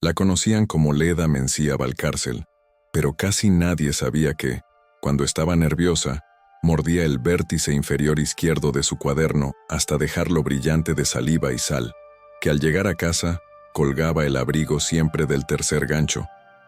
La conocían como Leda Mencía Valcárcel, pero casi nadie sabía que, cuando estaba nerviosa, mordía el vértice inferior izquierdo de su cuaderno hasta dejarlo brillante de saliva y sal, que al llegar a casa colgaba el abrigo siempre del tercer gancho,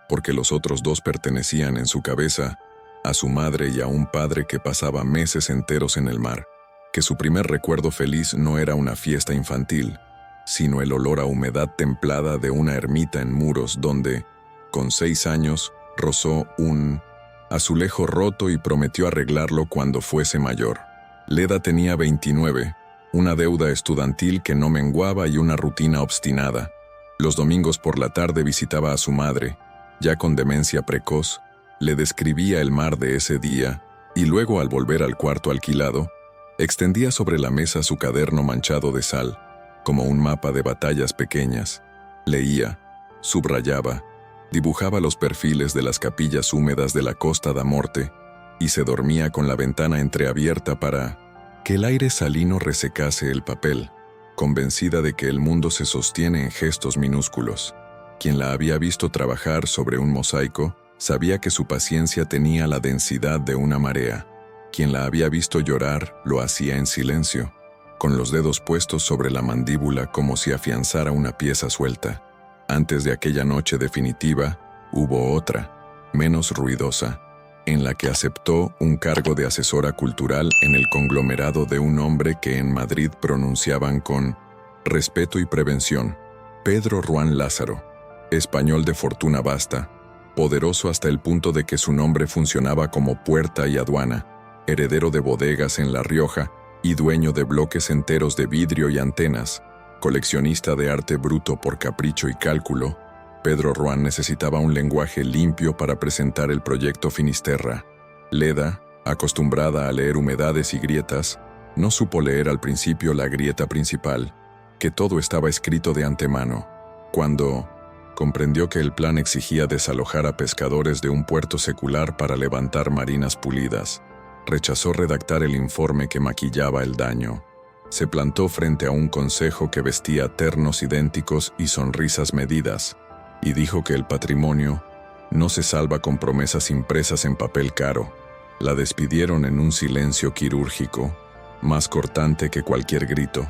porque los otros dos pertenecían en su cabeza a su madre y a un padre que pasaba meses enteros en el mar, que su primer recuerdo feliz no era una fiesta infantil, sino el olor a humedad templada de una ermita en Muros donde, con 6 años, rozó un azulejo roto y prometió arreglarlo cuando fuese mayor. Leda tenía 29, una deuda estudiantil que no menguaba y una rutina obstinada. Los domingos por la tarde visitaba a su madre, ya con demencia precoz, le describía el mar de ese día y luego, al volver al cuarto alquilado, extendía sobre la mesa su cuaderno manchado de sal, como un mapa de batallas pequeñas. Leía, subrayaba, dibujaba los perfiles de las capillas húmedas de la Costa da Morte y se dormía con la ventana entreabierta para que el aire salino resecase el papel, convencida de que el mundo se sostiene en gestos minúsculos. Quien la había visto trabajar sobre un mosaico sabía que su paciencia tenía la densidad de una marea. Quien la había visto llorar lo hacía en silencio, con los dedos puestos sobre la mandíbula como si afianzara una pieza suelta. Antes de aquella noche definitiva, hubo otra, menos ruidosa, en la que aceptó un cargo de asesora cultural en el conglomerado de un hombre que en Madrid pronunciaban con respeto y prevención: Pedro Ruán Lázaro, español de fortuna vasta, poderoso hasta el punto de que su nombre funcionaba como puerta y aduana, heredero de bodegas en La Rioja y dueño de bloques enteros de vidrio y antenas, coleccionista de arte bruto por capricho y cálculo. Pedro Ruán necesitaba un lenguaje limpio para presentar el proyecto Finisterra. Leda, acostumbrada a leer humedades y grietas, no supo leer al principio la grieta principal, que todo estaba escrito de antemano. Cuando comprendió que el plan exigía desalojar a pescadores de un puerto secular para levantar marinas pulidas, rechazó redactar el informe que maquillaba el daño. Se plantó frente a un consejo que vestía ternos idénticos y sonrisas medidas, y dijo que el patrimonio no se salva con promesas impresas en papel caro. La despidieron en un silencio quirúrgico, más cortante que cualquier grito.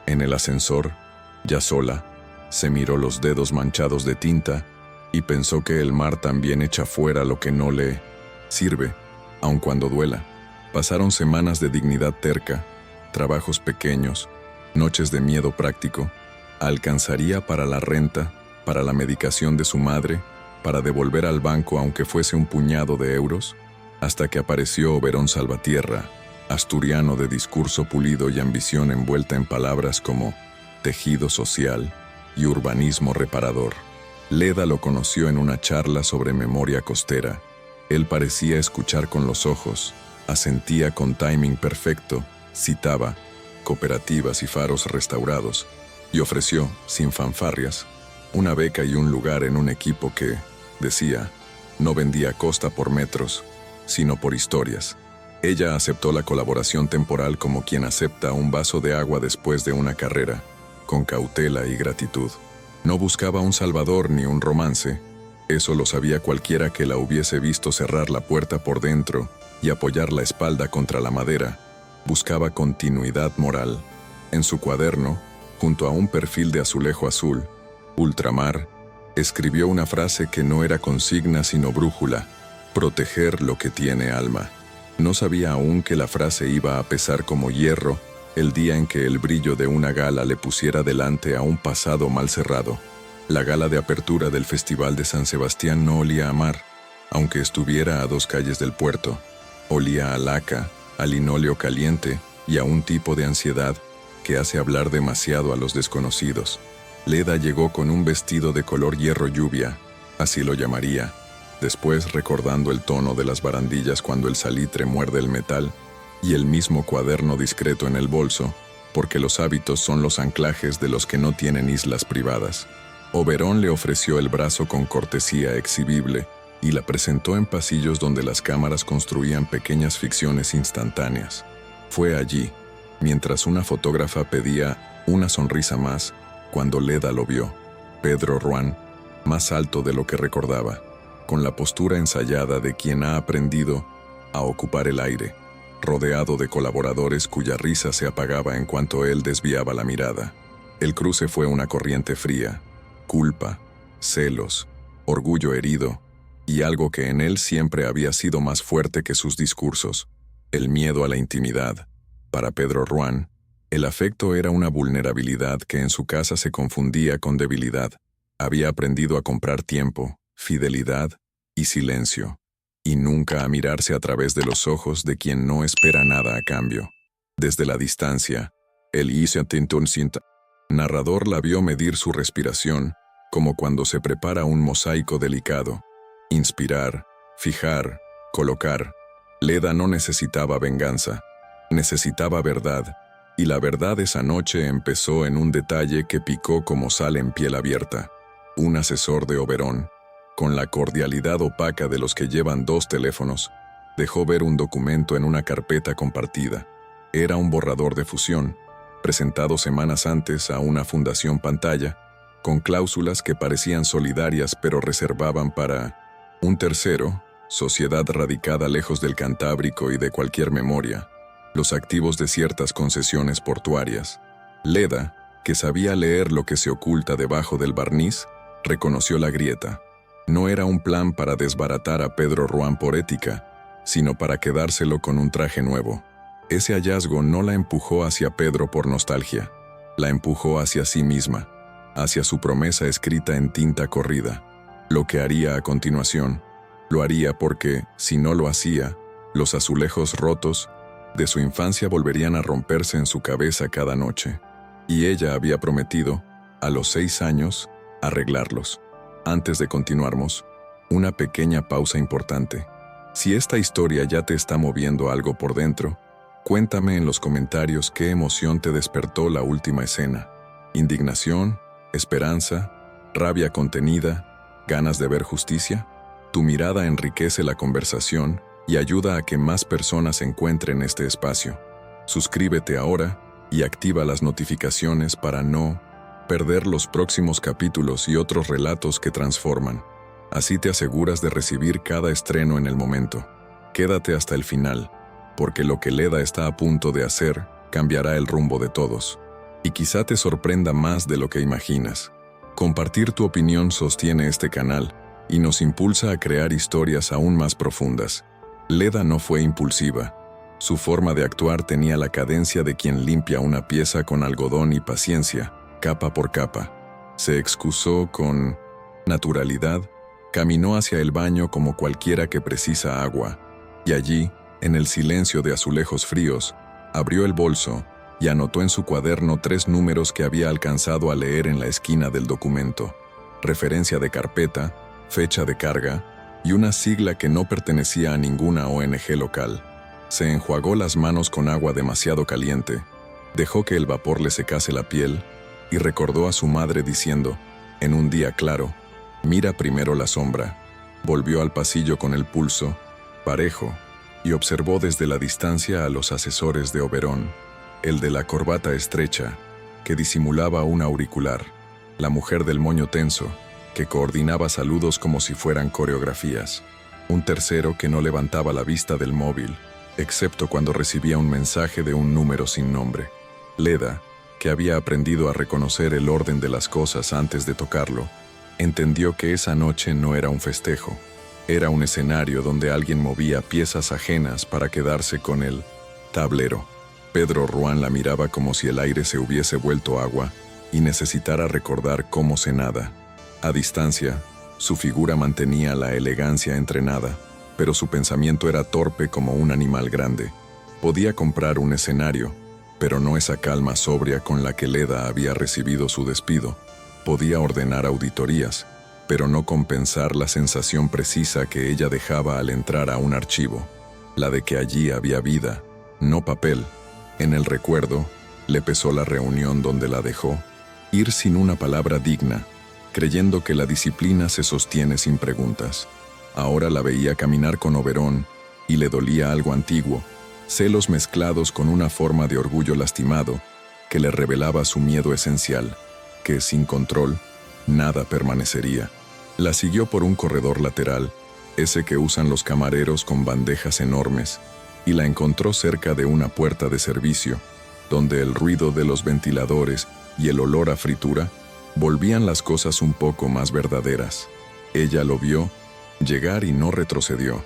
En el ascensor, ya sola, se miró los dedos manchados de tinta y pensó que el mar también echa fuera lo que no le sirve, aun cuando duela. Pasaron semanas de dignidad terca, trabajos pequeños, noches de miedo práctico. Alcanzaría para la renta, para la medicación de su madre, para devolver al banco aunque fuese un puñado de euros, hasta que apareció Oberón Salvatierra, asturiano de discurso pulido y ambición envuelta en palabras como tejido social y urbanismo reparador. Leda lo conoció en una charla sobre memoria costera. Él parecía escuchar con los ojos, asentía con timing perfecto, citaba cooperativas y faros restaurados, y ofreció, sin fanfarrias, una beca y un lugar en un equipo que, decía, no vendía costa por metros, sino por historias. Ella aceptó la colaboración temporal como quien acepta un vaso de agua después de una carrera, con cautela y gratitud. No buscaba un salvador ni un romance, eso lo sabía cualquiera que la hubiese visto cerrar la puerta por dentro y apoyar la espalda contra la madera. Buscaba continuidad moral. En su cuaderno, junto a un perfil de azulejo azul, ultramar, escribió una frase que no era consigna sino brújula: proteger lo que tiene alma. No sabía aún que la frase iba a pesar como hierro el día en que el brillo de una gala le pusiera delante a un pasado mal cerrado. La gala de apertura del Festival de San Sebastián no olía a mar, aunque estuviera a 2 calles del puerto. Olía a laca, a linóleo caliente y a un tipo de ansiedad que hace hablar demasiado a los desconocidos. Leda llegó con un vestido de color hierro lluvia, así lo llamaría, después recordando el tono de las barandillas cuando el salitre muerde el metal, y el mismo cuaderno discreto en el bolso, porque los hábitos son los anclajes de los que no tienen islas privadas. Oberón le ofreció el brazo con cortesía exhibible y la presentó en pasillos donde las cámaras construían pequeñas ficciones instantáneas. Fue allí, mientras una fotógrafa pedía una sonrisa más, cuando Leda lo vio. Pedro Ruán más alto de lo que recordaba, con la postura ensayada de quien ha aprendido a ocupar el aire, rodeado de colaboradores cuya risa se apagaba en cuanto él desviaba la mirada. El cruce fue una corriente fría, culpa, celos, orgullo herido, y algo que en él siempre había sido más fuerte que sus discursos, el miedo a la intimidad. Para Pedro Ruán, el afecto era una vulnerabilidad que en su casa se confundía con debilidad. Había aprendido a comprar tiempo, fidelidad y silencio, y nunca a mirarse a través de los ojos de quien no espera nada a cambio. Desde la distancia, el narrador la vio medir su respiración, como cuando se prepara un mosaico delicado. Inspirar, fijar, colocar. Leda no necesitaba venganza, necesitaba verdad, y la verdad esa noche empezó en un detalle que picó como sal en piel abierta. Un asesor de Oberón, con la cordialidad opaca de los que llevan 2 teléfonos, dejó ver un documento en una carpeta compartida. Era un borrador de fusión, presentado semanas antes a una fundación pantalla, con cláusulas que parecían solidarias pero reservaban para un tercero, sociedad radicada lejos del Cantábrico y de cualquier memoria, los activos de ciertas concesiones portuarias. Leda, que sabía leer lo que se oculta debajo del barniz, reconoció la grieta. No era un plan para desbaratar a Pedro Ruán por ética, sino para quedárselo con un traje nuevo. Ese hallazgo no la empujó hacia Pedro por nostalgia, la empujó hacia sí misma, hacia su promesa escrita en tinta corrida. Lo que haría a continuación, lo haría porque, si no lo hacía, los azulejos rotos de su infancia volverían a romperse en su cabeza cada noche. Y ella había prometido, a los 6 años, arreglarlos. Antes de continuarmos, una pequeña pausa importante. Si esta historia ya te está moviendo algo por dentro, cuéntame en los comentarios qué emoción te despertó la última escena. ¿Indignación? ¿Esperanza? ¿Rabia contenida? ¿Ganas de ver justicia? Tu mirada enriquece la conversación y ayuda a que más personas encuentren este espacio. Suscríbete ahora y activa las notificaciones para no perder los próximos capítulos y otros relatos que transforman. Así te aseguras de recibir cada estreno en el momento. Quédate hasta el final, porque lo que Leda está a punto de hacer cambiará el rumbo de todos. Y quizá te sorprenda más de lo que imaginas. Compartir tu opinión sostiene este canal y nos impulsa a crear historias aún más profundas. Leda no fue impulsiva. Su forma de actuar tenía la cadencia de quien limpia una pieza con algodón y paciencia, capa por capa. Se excusó con naturalidad, caminó hacia el baño como cualquiera que precisa agua, y allí, en el silencio de azulejos fríos, abrió el bolso y anotó en su cuaderno 3 números que había alcanzado a leer en la esquina del documento. Referencia de carpeta, fecha de carga y una sigla que no pertenecía a ninguna ONG local. Se enjuagó las manos con agua demasiado caliente, dejó que el vapor le secase la piel y recordó a su madre diciendo, en un día claro, mira primero la sombra. Volvió al pasillo con el pulso parejo y observó desde la distancia a los asesores de Oberón, el de la corbata estrecha, que disimulaba un auricular, la mujer del moño tenso, que coordinaba saludos como si fueran coreografías, un tercero que no levantaba la vista del móvil, excepto cuando recibía un mensaje de un número sin nombre. Leda, que había aprendido a reconocer el orden de las cosas antes de tocarlo, entendió que esa noche no era un festejo, era un escenario donde alguien movía piezas ajenas para quedarse con el tablero. Pedro Ruán la miraba como si el aire se hubiese vuelto agua y necesitara recordar cómo se nada. A distancia, su figura mantenía la elegancia entrenada, pero su pensamiento era torpe como un animal grande. Podía comprar un escenario, pero no esa calma sobria con la que Leda había recibido su despido. Podía ordenar auditorías, pero no compensar la sensación precisa que ella dejaba al entrar a un archivo, la de que allí había vida, no papel. En el recuerdo, le pesó la reunión donde la dejó, ir sin una palabra digna, creyendo que la disciplina se sostiene sin preguntas. Ahora la veía caminar con Oberón y le dolía algo antiguo, celos mezclados con una forma de orgullo lastimado que le revelaba su miedo esencial, que sin control, nada permanecería. La siguió por un corredor lateral, ese que usan los camareros con bandejas enormes, y la encontró cerca de una puerta de servicio, donde el ruido de los ventiladores y el olor a fritura volvían las cosas un poco más verdaderas. Ella lo vio llegar y no retrocedió.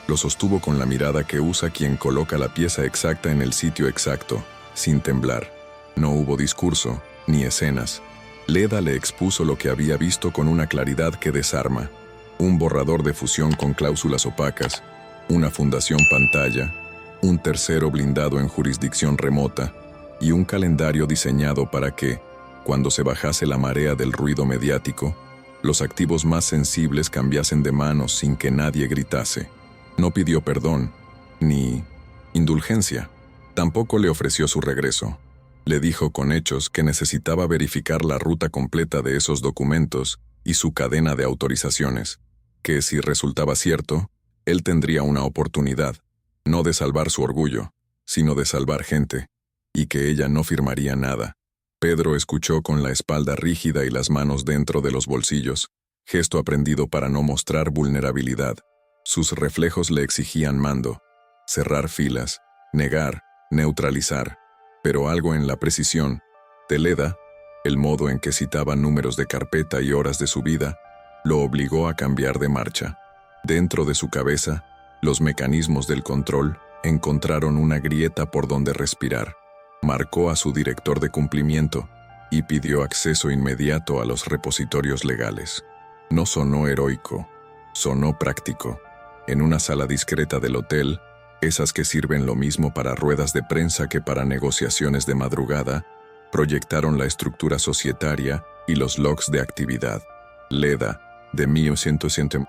Lo sostuvo con la mirada que usa quien coloca la pieza exacta en el sitio exacto, sin temblar. No hubo discurso, ni escenas. Leda le expuso lo que había visto con una claridad que desarma. Un borrador de fusión con cláusulas opacas, una fundación pantalla, un tercero blindado en jurisdicción remota y un calendario diseñado para que, cuando se bajase la marea del ruido mediático, los activos más sensibles cambiasen de manos sin que nadie gritase. No pidió perdón, ni indulgencia. Tampoco le ofreció su regreso. Le dijo con hechos que necesitaba verificar la ruta completa de esos documentos y su cadena de autorizaciones, que si resultaba cierto, él tendría una oportunidad, no de salvar su orgullo, sino de salvar gente, y que ella no firmaría nada. Pedro escuchó con la espalda rígida y las manos dentro de los bolsillos, gesto aprendido para no mostrar vulnerabilidad. Sus reflejos le exigían mando, cerrar filas, negar, neutralizar, pero algo en la precisión de Leda, el modo en que citaba números de carpeta y horas de su vida, lo obligó a cambiar de marcha. Dentro de su cabeza, los mecanismos del control encontraron una grieta por donde respirar. Marcó a su director de cumplimiento y pidió acceso inmediato a los repositorios legales. No sonó heroico, sonó práctico. En una sala discreta del hotel, esas que sirven lo mismo para ruedas de prensa que para negociaciones de madrugada, proyectaron la estructura societaria y los logs de actividad. Leda, de 1900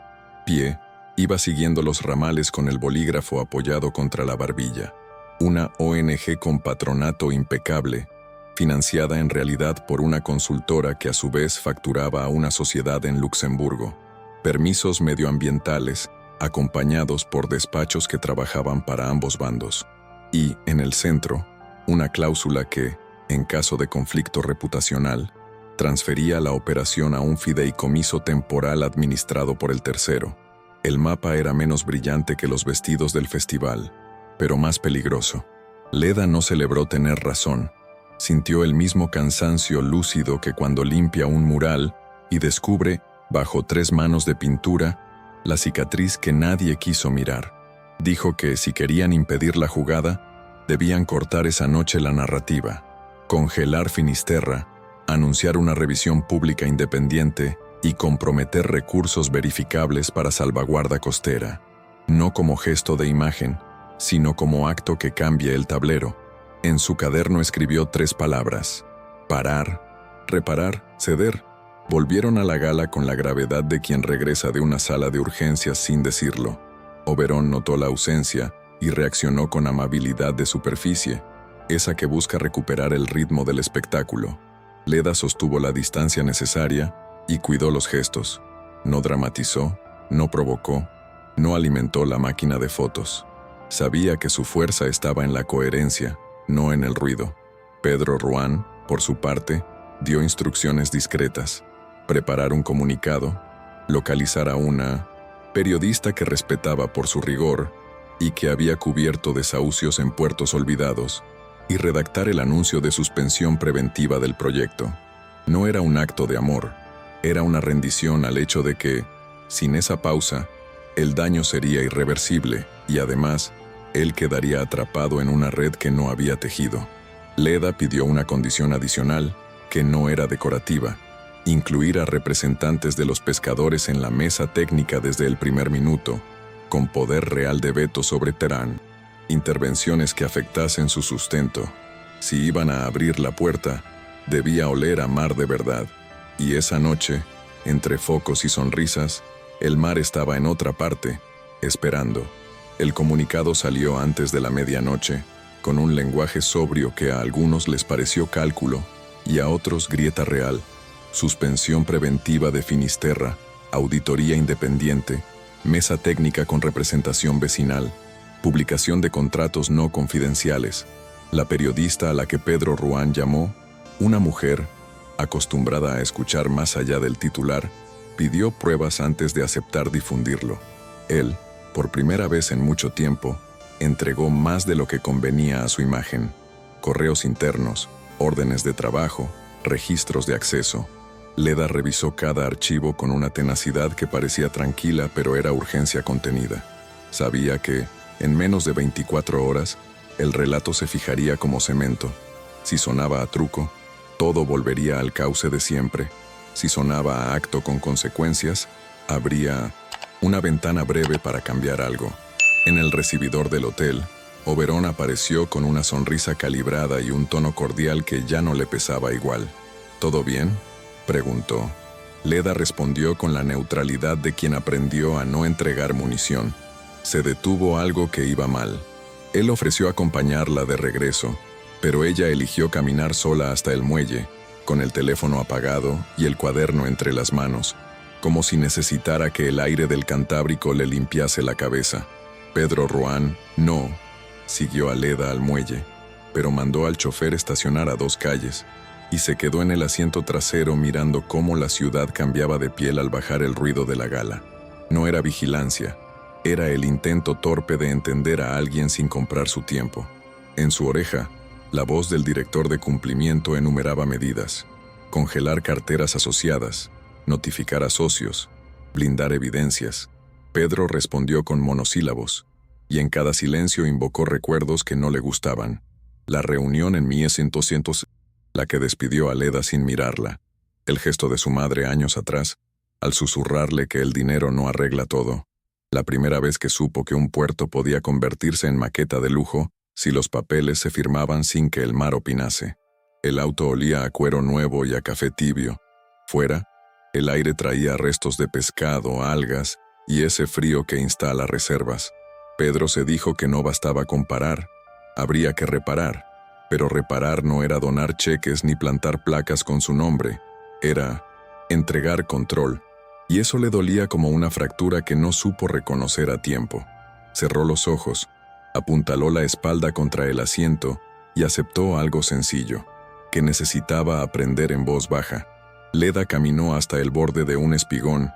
pie, iba siguiendo los ramales con el bolígrafo apoyado contra la barbilla. Una ONG con patronato impecable, financiada en realidad por una consultora que a su vez facturaba a una sociedad en Luxemburgo. Permisos medioambientales, acompañados por despachos que trabajaban para ambos bandos. Y, en el centro, una cláusula que, en caso de conflicto reputacional, transfería la operación a un fideicomiso temporal administrado por el tercero. El mapa era menos brillante que los vestidos del festival, pero más peligroso. Leda no celebró tener razón. Sintió el mismo cansancio lúcido que cuando limpia un mural y descubre, bajo 3 manos de pintura, la cicatriz que nadie quiso mirar. Dijo que si querían impedir la jugada, debían cortar esa noche la narrativa, congelar Finisterra, anunciar una revisión pública independiente y comprometer recursos verificables para salvaguarda costera, no como gesto de imagen, sino como acto que cambie el tablero. En su caderno escribió 3 palabras: parar, reparar, ceder. Volvieron a la gala con la gravedad de quien regresa de una sala de urgencias sin decirlo. Oberón notó la ausencia y reaccionó con amabilidad de superficie, esa que busca recuperar el ritmo del espectáculo. Leda sostuvo la distancia necesaria y cuidó los gestos. No dramatizó, no provocó, no alimentó la máquina de fotos. Sabía que su fuerza estaba en la coherencia, no en el ruido. Pedro Ruán, por su parte, dio instrucciones discretas: preparar un comunicado, localizar a una periodista que respetaba por su rigor y que había cubierto desahucios en puertos olvidados, y redactar el anuncio de suspensión preventiva del proyecto. No era un acto de amor, era una rendición al hecho de que, sin esa pausa, el daño sería irreversible y además, él quedaría atrapado en una red que no había tejido. Leda pidió una condición adicional, que no era decorativa: incluir a representantes de los pescadores en la mesa técnica desde el primer minuto, con poder real de veto sobre Terán. Intervenciones que afectasen su sustento. Si iban a abrir la puerta, debía oler a mar de verdad. Y esa noche, entre focos y sonrisas, el mar estaba en otra parte, esperando. El comunicado salió antes de la medianoche, con un lenguaje sobrio que a algunos les pareció cálculo y a otros grieta real: suspensión preventiva de Finisterra, auditoría independiente, mesa técnica con representación vecinal, publicación de contratos no confidenciales. La periodista a la que Pedro Ruán llamó, una mujer, acostumbrada a escuchar más allá del titular, Pidió pruebas antes de aceptar difundirlo. Él, por primera vez en mucho tiempo, entregó más de lo que convenía a su imagen. Correos internos, órdenes de trabajo, registros de acceso. Leda revisó cada archivo con una tenacidad que parecía tranquila, pero era urgencia contenida. Sabía que, en menos de 24 horas, el relato se fijaría como cemento. Si sonaba a truco, todo volvería al cauce de siempre. Si sonaba a acto con consecuencias, habría una ventana breve para cambiar algo. En el recibidor del hotel, Oberón apareció con una sonrisa calibrada y un tono cordial que ya no le pesaba igual. ¿Todo bien?, preguntó. Leda respondió con la neutralidad de quien aprendió a no entregar munición. Se detuvo algo que iba mal. Él ofreció acompañarla de regreso, pero ella eligió caminar sola hasta el muelle, con el teléfono apagado y el cuaderno entre las manos, como si necesitara que el aire del Cantábrico le limpiase la cabeza. Pedro Ruán no siguió a Leda al muelle, pero mandó al chofer estacionar a 2 calles, y se quedó en el asiento trasero mirando cómo la ciudad cambiaba de piel al bajar el ruido de la gala. No era vigilancia, era el intento torpe de entender a alguien sin comprar su tiempo. En su oreja, la voz del director de cumplimiento enumeraba medidas: congelar carteras asociadas, notificar a socios, blindar evidencias. Pedro respondió con monosílabos, y en cada silencio invocó recuerdos que no le gustaban. La reunión en 1200, la que despidió a Leda sin mirarla, el gesto de su madre años atrás, al susurrarle que el dinero no arregla todo, la primera vez que supo que un puerto podía convertirse en maqueta de lujo si los papeles se firmaban sin que el mar opinase. El auto olía a cuero nuevo y a café tibio. Fuera, el aire traía restos de pescado, algas y ese frío que instala reservas. Pedro se dijo que no bastaba con parar, habría que reparar, pero reparar no era donar cheques ni plantar placas con su nombre, era entregar control, y eso le dolía como una fractura que no supo reconocer a tiempo. Cerró los ojos, apuntaló la espalda contra el asiento y aceptó algo sencillo, que necesitaba aprender en voz baja. Leda caminó hasta el borde de un espigón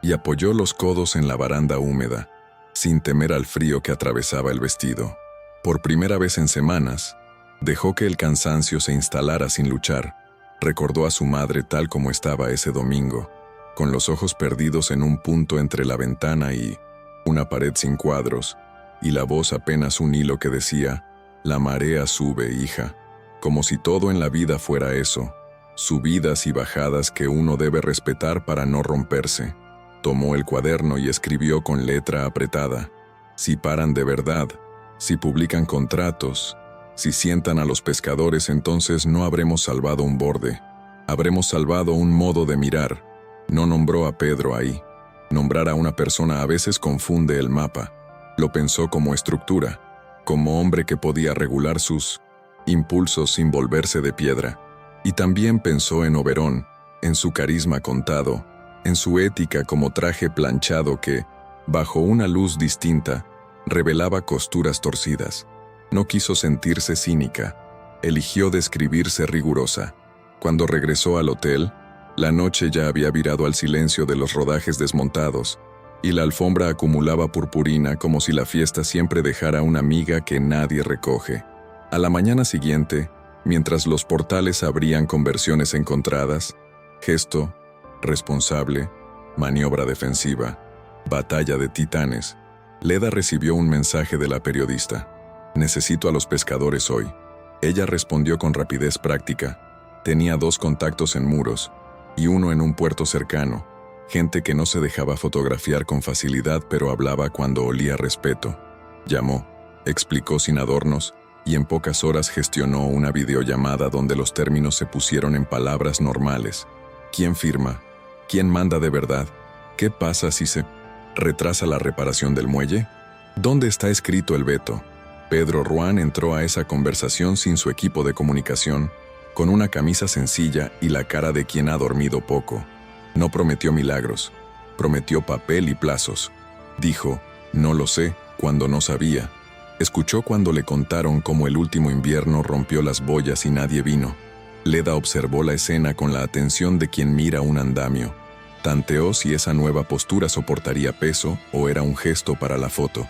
y apoyó los codos en la baranda húmeda, sin temer al frío que atravesaba el vestido. Por primera vez en semanas, dejó que el cansancio se instalara sin luchar. Recordó a su madre tal como estaba ese domingo, con los ojos perdidos en un punto entre la ventana y una pared sin cuadros, y la voz apenas un hilo que decía: «La marea sube, hija», como si todo en la vida fuera eso, subidas y bajadas que uno debe respetar para no romperse. Tomó el cuaderno y escribió con letra apretada: «Si paran de verdad, si publican contratos, si sientan a los pescadores, entonces no habremos salvado un borde, habremos salvado un modo de mirar». No nombró a Pedro ahí. Nombrar a una persona a veces confunde el mapa. Lo pensó como estructura, como hombre que podía regular sus impulsos sin volverse de piedra. Y también pensó en Oberón, en su carisma contado, en su ética como traje planchado que, bajo una luz distinta, revelaba costuras torcidas. No quiso sentirse cínica, eligió describirse rigurosa. Cuando regresó al hotel, la noche ya había virado al silencio de los rodajes desmontados, y la alfombra acumulaba purpurina como si la fiesta siempre dejara una miga que nadie recoge. A la mañana siguiente, mientras los portales abrían con versiones encontradas, gesto, responsable, maniobra defensiva, batalla de titanes, Leda recibió un mensaje de la periodista: «Necesito a los pescadores hoy». Ella respondió con rapidez práctica. Tenía 2 contactos en Muros, y uno en un puerto cercano, gente que no se dejaba fotografiar con facilidad pero hablaba cuando olía respeto. Llamó, explicó sin adornos, y en pocas horas gestionó una videollamada donde los términos se pusieron en palabras normales. ¿Quién firma? ¿Quién manda de verdad? ¿Qué pasa si se retrasa la reparación del muelle? ¿Dónde está escrito el veto? Pedro Ruán entró a esa conversación sin su equipo de comunicación, con una camisa sencilla y la cara de quien ha dormido poco. No prometió milagros, prometió papel y plazos. Dijo, «No lo sé», cuando no sabía. Escuchó cuando le contaron cómo el último invierno rompió las boyas y nadie vino. Leda observó la escena con la atención de quien mira un andamio. Tanteó si esa nueva postura soportaría peso o era un gesto para la foto.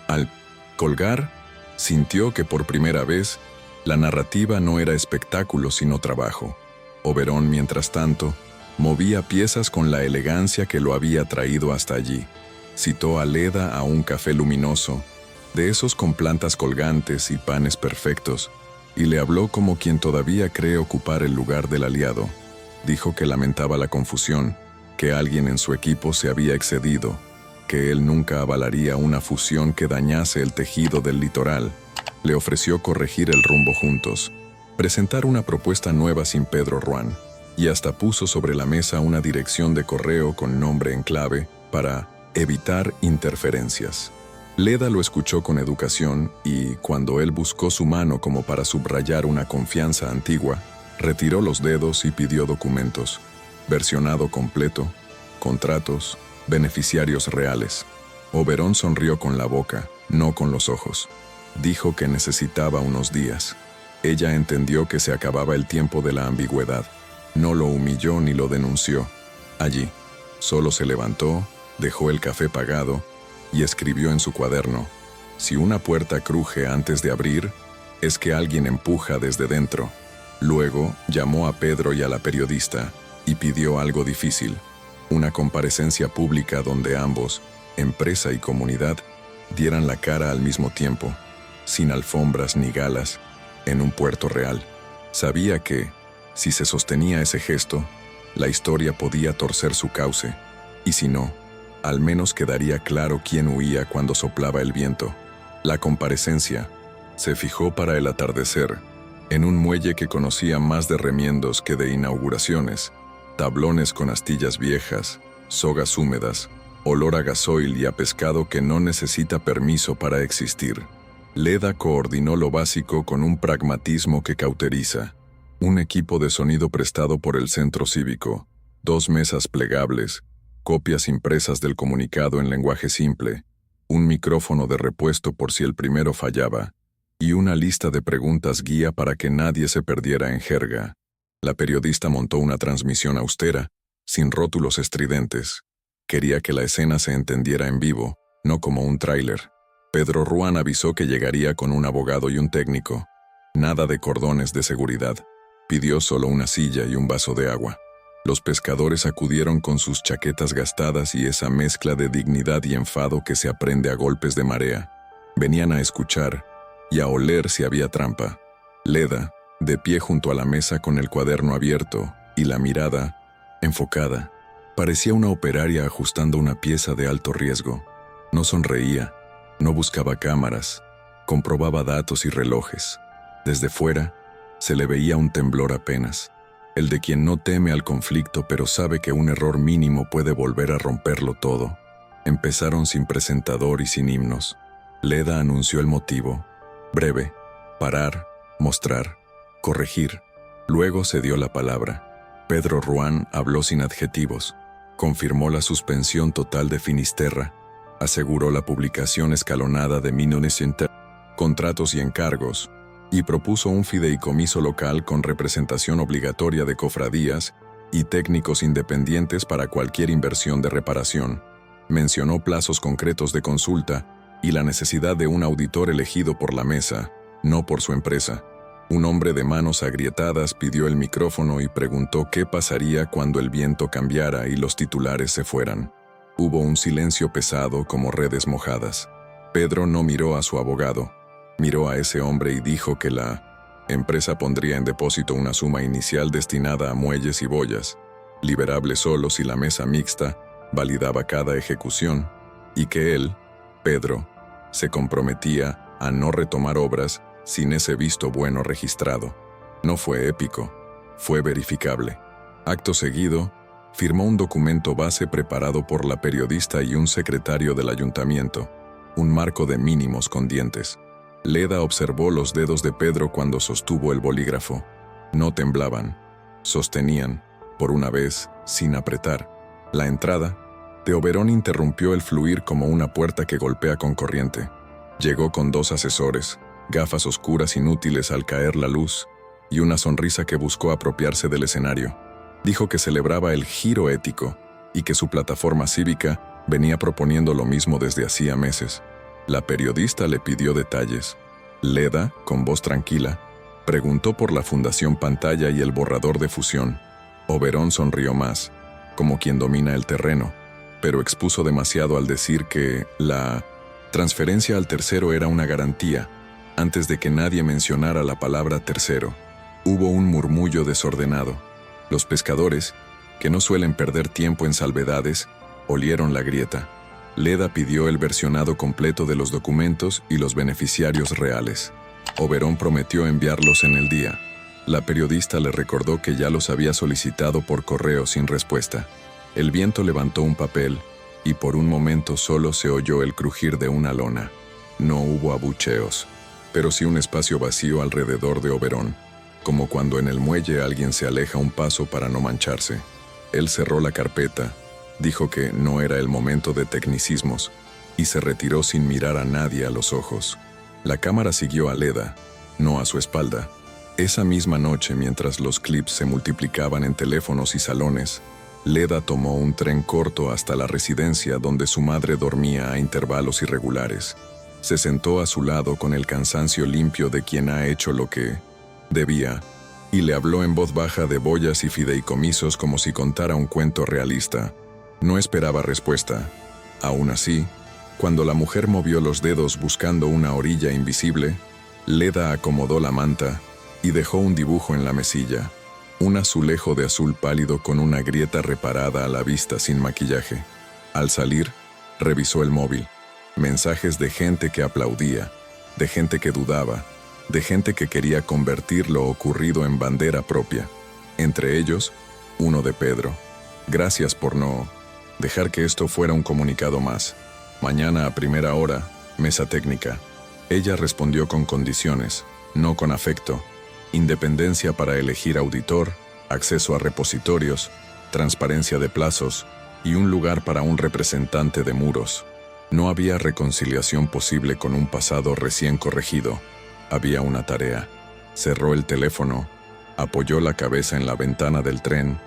Al colgar, sintió que por primera vez la narrativa no era espectáculo sino trabajo. Oberón, mientras tanto, movía piezas con la elegancia que lo había traído hasta allí. Citó a Leda a un café luminoso, de esos con plantas colgantes y panes perfectos, y le habló como quien todavía cree ocupar el lugar del aliado. Dijo que lamentaba la confusión, que alguien en su equipo se había excedido, que él nunca avalaría una fusión que dañase el tejido del litoral. Le ofreció corregir el rumbo juntos, presentar una propuesta nueva sin Pedro Ruán, y hasta puso sobre la mesa una dirección de correo con nombre en clave para evitar interferencias. Leda lo escuchó con educación y, cuando él buscó su mano como para subrayar una confianza antigua, retiró los dedos y pidió documentos. Versionado completo, contratos, beneficiarios reales. Oberón sonrió con la boca, no con los ojos. Dijo que necesitaba unos días. Ella entendió que se acababa el tiempo de la ambigüedad. No lo humilló ni lo denunció. Allí, solo se levantó, dejó el café pagado y escribió en su cuaderno: si una puerta cruje antes de abrir, es que alguien empuja desde dentro. Luego llamó a Pedro y a la periodista y pidió algo difícil: una comparecencia pública donde ambos, empresa y comunidad, dieran la cara al mismo tiempo, sin alfombras ni galas, en un puerto real. Sabía que, si se sostenía ese gesto, la historia podía torcer su cauce, y si no, al menos quedaría claro quién huía cuando soplaba el viento. La comparecencia se fijó para el atardecer, en un muelle que conocía más de remiendos que de inauguraciones, tablones con astillas viejas, sogas húmedas, olor a gasoil y a pescado que no necesita permiso para existir. Leda coordinó lo básico con un pragmatismo que cauteriza. Un equipo de sonido prestado por el centro cívico, 2 mesas plegables, copias impresas del comunicado en lenguaje simple, un micrófono de repuesto por si el primero fallaba, y una lista de preguntas guía para que nadie se perdiera en jerga. La periodista montó una transmisión austera, sin rótulos estridentes. Quería que la escena se entendiera en vivo, no como un tráiler. Pedro Ruán avisó que llegaría con un abogado y un técnico. Nada de cordones de seguridad. Pidió solo una silla y un vaso de agua. Los pescadores acudieron con sus chaquetas gastadas y esa mezcla de dignidad y enfado que se aprende a golpes de marea. Venían a escuchar y a oler si había trampa. Leda, de pie junto a la mesa con el cuaderno abierto y la mirada enfocada, parecía una operaria ajustando una pieza de alto riesgo. No sonreía, no buscaba cámaras, comprobaba datos y relojes. Desde fuera, se le veía un temblor apenas, el de quien no teme al conflicto pero sabe que un error mínimo puede volver a romperlo todo. Empezaron sin presentador y sin himnos. Leda anunció el motivo. Breve: parar, mostrar, corregir. Luego se dio la palabra. Pedro Ruán habló sin adjetivos. Confirmó la suspensión total de Finisterra. Aseguró la publicación escalonada de contratos y encargos, y propuso un fideicomiso local con representación obligatoria de cofradías y técnicos independientes para cualquier inversión de reparación. Mencionó plazos concretos de consulta y la necesidad de un auditor elegido por la mesa, no por su empresa. Un hombre de manos agrietadas pidió el micrófono y preguntó qué pasaría cuando el viento cambiara y los titulares se fueran. Hubo un silencio pesado como redes mojadas. Pedro no miró a su abogado. Miró a ese hombre y dijo que la empresa pondría en depósito una suma inicial destinada a muelles y boyas, liberable solo si la mesa mixta validaba cada ejecución, y que él, Pedro, se comprometía a no retomar obras sin ese visto bueno registrado. No fue épico, fue verificable. Acto seguido, firmó un documento base preparado por la periodista y un secretario del ayuntamiento, un marco de mínimos con dientes. Leda observó los dedos de Pedro cuando sostuvo el bolígrafo. No temblaban, sostenían, por una vez, sin apretar. La entrada de Oberón interrumpió el fluir como una puerta que golpea con corriente. Llegó con 2 asesores, gafas oscuras inútiles al caer la luz, y una sonrisa que buscó apropiarse del escenario. Dijo que celebraba el giro ético, y que su plataforma cívica venía proponiendo lo mismo desde hacía meses. La periodista le pidió detalles. Leda, con voz tranquila, preguntó por la Fundación Pantalla y el borrador de fusión. Oberón sonrió más, como quien domina el terreno, pero expuso demasiado al decir que la transferencia al tercero era una garantía, antes de que nadie mencionara la palabra tercero. Hubo un murmullo desordenado. Los pescadores, que no suelen perder tiempo en salvedades, olieron la grieta. Leda pidió el versionado completo de los documentos y los beneficiarios reales. Oberón prometió enviarlos en el día. La periodista le recordó que ya los había solicitado por correo sin respuesta. El viento levantó un papel y por un momento solo se oyó el crujir de una lona. No hubo abucheos, pero sí un espacio vacío alrededor de Oberón, como cuando en el muelle alguien se aleja un paso para no mancharse. Él cerró la carpeta, dijo que no era el momento de tecnicismos y se retiró sin mirar a nadie a los ojos. La cámara siguió a Leda, no a su espalda. Esa misma noche, mientras los clips se multiplicaban en teléfonos y salones, Leda tomó un tren corto hasta la residencia donde su madre dormía a intervalos irregulares. Se sentó a su lado con el cansancio limpio de quien ha hecho lo que debía, y le habló en voz baja de boyas y fideicomisos como si contara un cuento realista. No esperaba respuesta. Aún así, cuando la mujer movió los dedos buscando una orilla invisible, Leda acomodó la manta y dejó un dibujo en la mesilla, un azulejo de azul pálido con una grieta reparada a la vista sin maquillaje. Al salir, revisó el móvil. Mensajes de gente que aplaudía, de gente que dudaba, de gente que quería convertir lo ocurrido en bandera propia. Entre ellos, uno de Pedro. Gracias por no dejar que esto fuera un comunicado más. Mañana a primera hora, mesa técnica. Ella respondió con condiciones, no con afecto. Independencia para elegir auditor, acceso a repositorios, transparencia de plazos y un lugar para un representante de muros. No había reconciliación posible con un pasado recién corregido. Había una tarea. Cerró el teléfono, apoyó la cabeza en la ventana del tren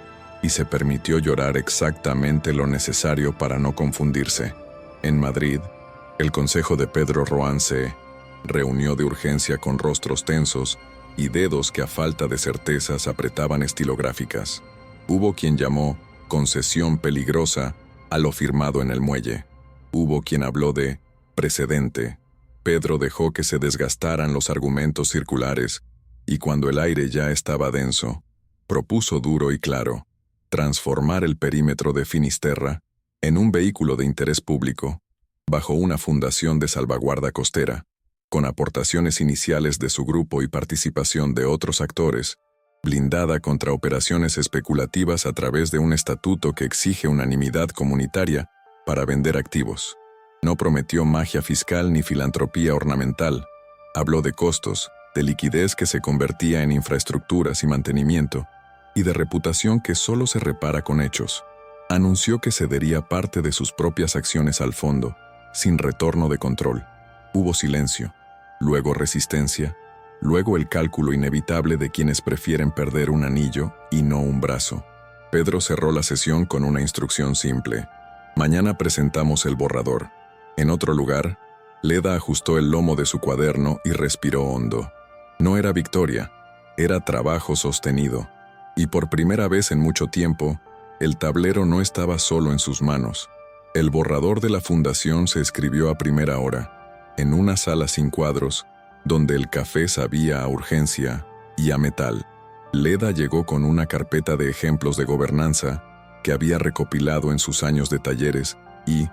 y se permitió llorar exactamente lo necesario para no confundirse. En Madrid, el consejo de Pedro Roán se reunió de urgencia con rostros tensos y dedos que a falta de certezas apretaban estilográficas. Hubo quien llamó concesión peligrosa a lo firmado en el muelle. Hubo quien habló de precedente. Pedro dejó que se desgastaran los argumentos circulares y cuando el aire ya estaba denso, propuso duro y claro transformar el perímetro de Finisterra en un vehículo de interés público, bajo una fundación de salvaguarda costera, con aportaciones iniciales de su grupo y participación de otros actores, blindada contra operaciones especulativas a través de un estatuto que exige unanimidad comunitaria para vender activos. No prometió magia fiscal ni filantropía ornamental. Habló de costos, de liquidez que se convertía en infraestructuras y mantenimiento, y de reputación que solo se repara con hechos. Anunció que cedería parte de sus propias acciones al fondo, sin retorno de control. Hubo silencio, luego resistencia, luego el cálculo inevitable de quienes prefieren perder un anillo y no un brazo. Pedro cerró la sesión con una instrucción simple. Mañana presentamos el borrador. En otro lugar, Leda ajustó el lomo de su cuaderno y respiró hondo. No era victoria, era trabajo sostenido. Y por primera vez en mucho tiempo, el tablero no estaba solo en sus manos. El borrador de la fundación se escribió a primera hora, en una sala sin cuadros, donde el café sabía a urgencia y a metal. Leda llegó con una carpeta de ejemplos de gobernanza que había recopilado en sus años de talleres y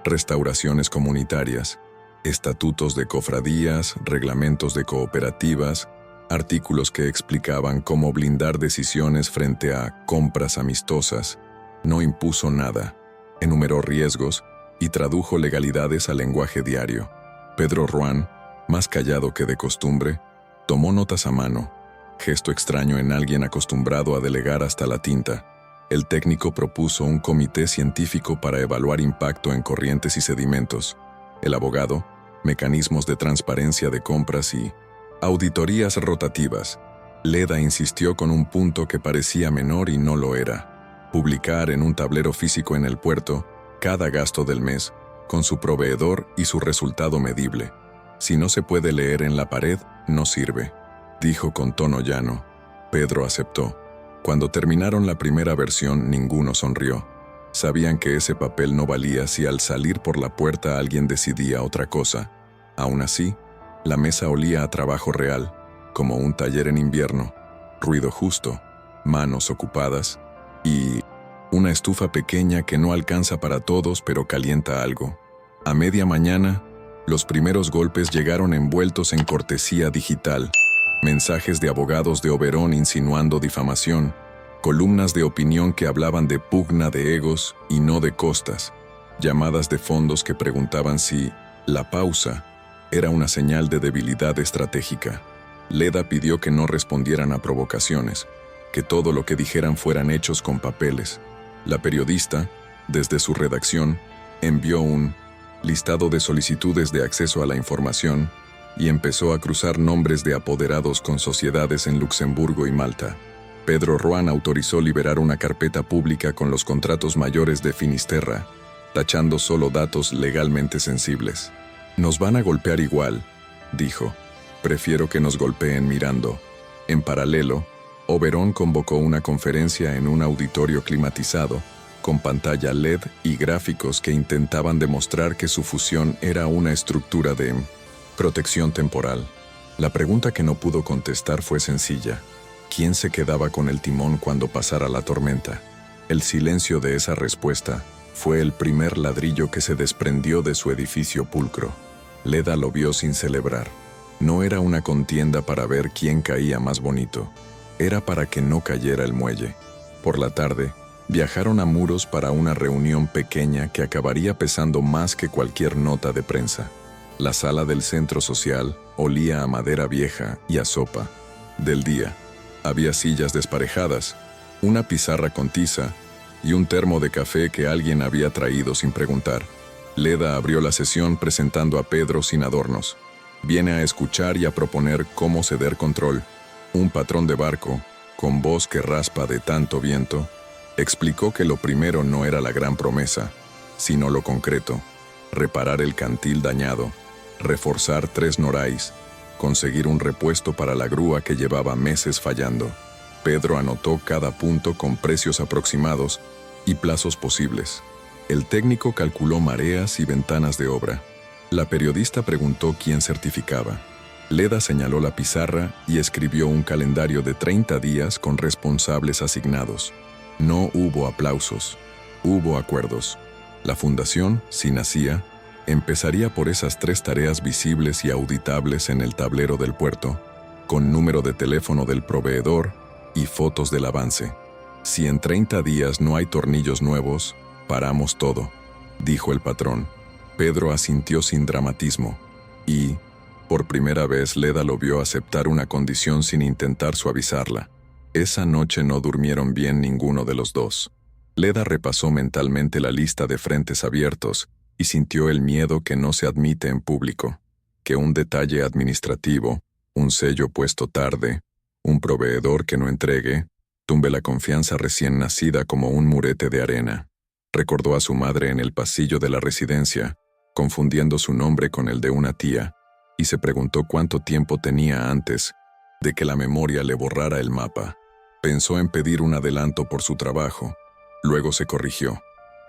restauraciones comunitarias, estatutos de cofradías, reglamentos de cooperativas, artículos que explicaban cómo blindar decisiones frente a compras amistosas. No impuso nada, enumeró riesgos y tradujo legalidades al lenguaje diario. Pedro Roán, más callado que de costumbre, tomó notas a mano, gesto extraño en alguien acostumbrado a delegar hasta la tinta. El técnico propuso un comité científico para evaluar impacto en corrientes y sedimentos. El abogado, mecanismos de transparencia de compras y auditorías rotativas. Leda insistió con un punto que parecía menor y no lo era. publicar en un tablero físico en el puerto cada gasto del mes, con su proveedor y su resultado medible. Si no se puede leer en la pared, no sirve, dijo con tono llano. Pedro aceptó. Cuando terminaron la primera versión, ninguno sonrió. Sabían que ese papel no valía si al salir por la puerta alguien decidía otra cosa. Aún así, la mesa olía a trabajo real, como un taller en invierno, ruido justo, manos ocupadas y una estufa pequeña que no alcanza para todos pero calienta algo. A media mañana, los primeros golpes llegaron envueltos en cortesía digital, mensajes de abogados de Oberón insinuando difamación, columnas de opinión que hablaban de pugna de egos y no de costas, llamadas de fondos que preguntaban si la pausa era una señal de debilidad estratégica. Leda pidió que no respondieran a provocaciones, que todo lo que dijeran fueran hechos con papeles. La periodista, desde su redacción, envió un listado de solicitudes de acceso a la información y empezó a cruzar nombres de apoderados con sociedades en Luxemburgo y Malta. Pedro Roan autorizó liberar una carpeta pública con los contratos mayores de Finisterra, tachando solo datos legalmente sensibles. «Nos van a golpear igual», dijo. «Prefiero que nos golpeen mirando». En paralelo, Oberón convocó una conferencia en un auditorio climatizado, con pantalla LED y gráficos que intentaban demostrar que su fusión era una estructura de protección temporal. La pregunta que no pudo contestar fue sencilla. ¿Quién se quedaba con el timón cuando pasara la tormenta? El silencio de esa respuesta fue el primer ladrillo que se desprendió de su edificio pulcro. Leda lo vio sin celebrar. No era una contienda para ver quién caía más bonito. Era para que no cayera el muelle. Por la tarde, viajaron a Muros para una reunión pequeña que acabaría pesando más que cualquier nota de prensa. La sala del centro social olía a madera vieja y a sopa. Del día, había sillas desparejadas, una pizarra con tiza y un termo de café que alguien había traído sin preguntar. Leda abrió la sesión presentando a Pedro sin adornos. Viene a escuchar y a proponer cómo ceder control. Un patrón de barco, con voz que raspa de tanto viento, explicó que lo primero no era la gran promesa, sino lo concreto: reparar el cantil dañado, reforzar 3 norais, conseguir un repuesto para la grúa que llevaba meses fallando. Pedro anotó cada punto con precios aproximados y plazos posibles. El técnico calculó mareas y ventanas de obra. La periodista preguntó quién certificaba. Leda señaló la pizarra y escribió un calendario de 30 días con responsables asignados. No hubo aplausos, hubo acuerdos. La fundación, si nacía, empezaría por esas 3 tareas visibles y auditables en el tablero del puerto, con número de teléfono del proveedor y fotos del avance. Si en 30 días no hay tornillos nuevos, paramos todo, dijo el patrón. Pedro asintió sin dramatismo y, por primera vez, Leda lo vio aceptar una condición sin intentar suavizarla. Esa noche no durmieron bien ninguno de los dos. Leda repasó mentalmente la lista de frentes abiertos y sintió el miedo que no se admite en público, que un detalle administrativo, un sello puesto tarde, un proveedor que no entregue, tumbe la confianza recién nacida como un murete de arena. Recordó a su madre en el pasillo de la residencia, confundiendo su nombre con el de una tía, y se preguntó cuánto tiempo tenía antes de que la memoria le borrara el mapa. Pensó en pedir un adelanto por su trabajo, luego se corrigió.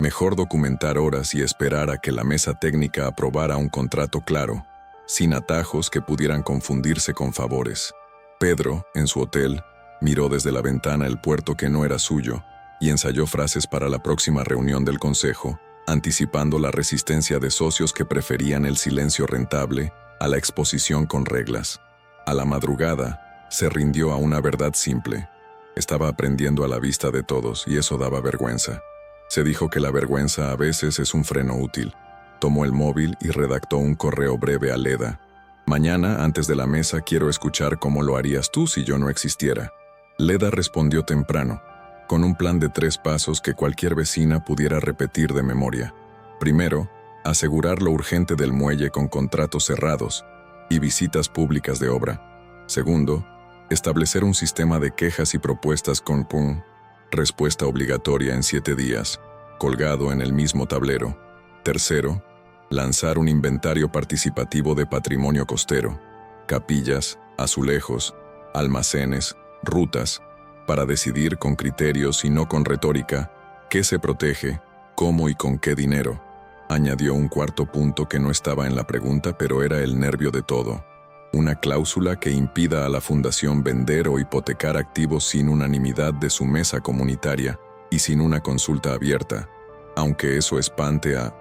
Mejor documentar horas y esperar a que la mesa técnica aprobara un contrato claro, sin atajos que pudieran confundirse con favores. Pedro, en su hotel, miró desde la ventana el puerto que no era suyo y ensayó frases para la próxima reunión del consejo, anticipando la resistencia de socios que preferían el silencio rentable a la exposición con reglas. A la madrugada, se rindió a una verdad simple. Estaba aprendiendo a la vista de todos y eso daba vergüenza. Se dijo que la vergüenza a veces es un freno útil. Tomó el móvil y redactó un correo breve a Leda. Mañana, antes de la mesa, quiero escuchar cómo lo harías tú si yo no existiera. Leda respondió temprano, con un plan de 3 pasos que cualquier vecina pudiera repetir de memoria. Primero, asegurar lo urgente del muelle con contratos cerrados y visitas públicas de obra. Segundo, establecer un sistema de quejas y propuestas con PUN. Respuesta obligatoria en 7 días, colgado en el mismo tablero. Tercero, lanzar un inventario participativo de patrimonio costero, capillas, azulejos, almacenes, rutas, para decidir con criterios y no con retórica qué se protege, cómo y con qué dinero. Añadió un cuarto punto que no estaba en la pregunta, pero era el nervio de todo. Una cláusula que impida a la fundación vender o hipotecar activos sin unanimidad de su mesa comunitaria y sin una consulta abierta, aunque eso espante a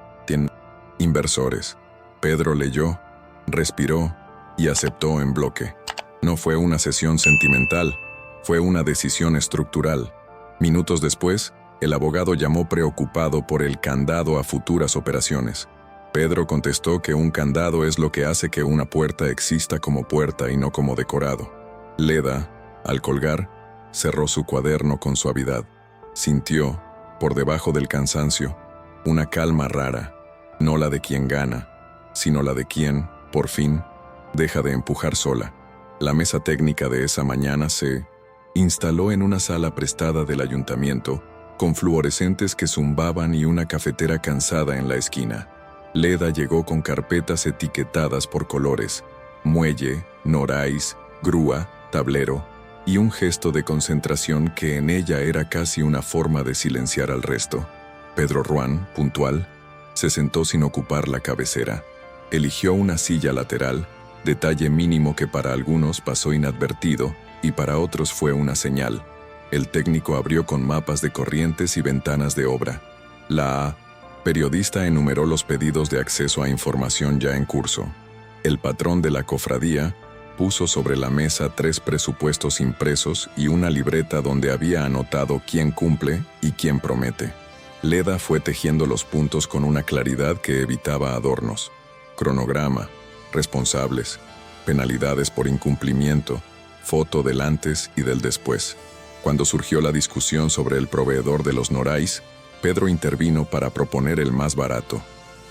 inversores. Pedro leyó, respiró y aceptó en bloque. No fue una sesión sentimental, fue una decisión estructural. Minutos después, el abogado llamó preocupado por el candado a futuras operaciones. Pedro contestó que un candado es lo que hace que una puerta exista como puerta y no como decorado. Leda, al colgar, cerró su cuaderno con suavidad. Sintió, por debajo del cansancio, una calma rara, no la de quien gana, sino la de quien, por fin, deja de empujar sola. La mesa técnica de esa mañana se instaló en una sala prestada del ayuntamiento, con fluorescentes que zumbaban y una cafetera cansada en la esquina. Leda llegó con carpetas etiquetadas por colores, muelle, norais, grúa, tablero, y un gesto de concentración que en ella era casi una forma de silenciar al resto. Pedro Ruán, puntual, se sentó sin ocupar la cabecera. Eligió una silla lateral, detalle mínimo que para algunos pasó inadvertido y para otros fue una señal. El técnico abrió con mapas de corrientes y ventanas de obra. La periodista enumeró los pedidos de acceso a información ya en curso. El patrón de la cofradía puso sobre la mesa 3 presupuestos impresos y una libreta donde había anotado quién cumple y quién promete. Leda fue tejiendo los puntos con una claridad que evitaba adornos. Cronograma, responsables, penalidades por incumplimiento, foto del antes y del después. Cuando surgió la discusión sobre el proveedor de los norais, Pedro intervino para proponer el más barato.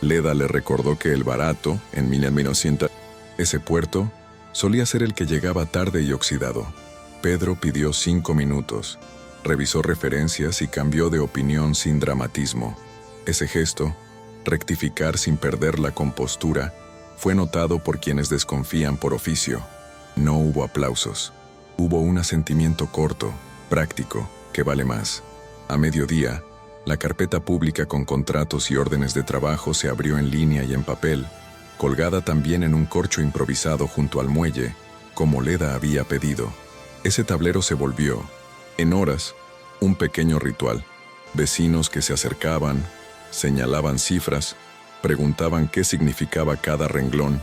Leda le recordó que el barato, en 1900, ese puerto, solía ser el que llegaba tarde y oxidado. Pedro pidió 5 minutos, revisó referencias y cambió de opinión sin dramatismo. Ese gesto, rectificar sin perder la compostura, fue notado por quienes desconfían por oficio. No hubo aplausos. Hubo un asentimiento corto, práctico, que vale más. A mediodía, la carpeta pública con contratos y órdenes de trabajo se abrió en línea y en papel, colgada también en un corcho improvisado junto al muelle, como Leda había pedido. Ese tablero se volvió, en horas, un pequeño ritual. Vecinos que se acercaban, señalaban cifras, preguntaban qué significaba cada renglón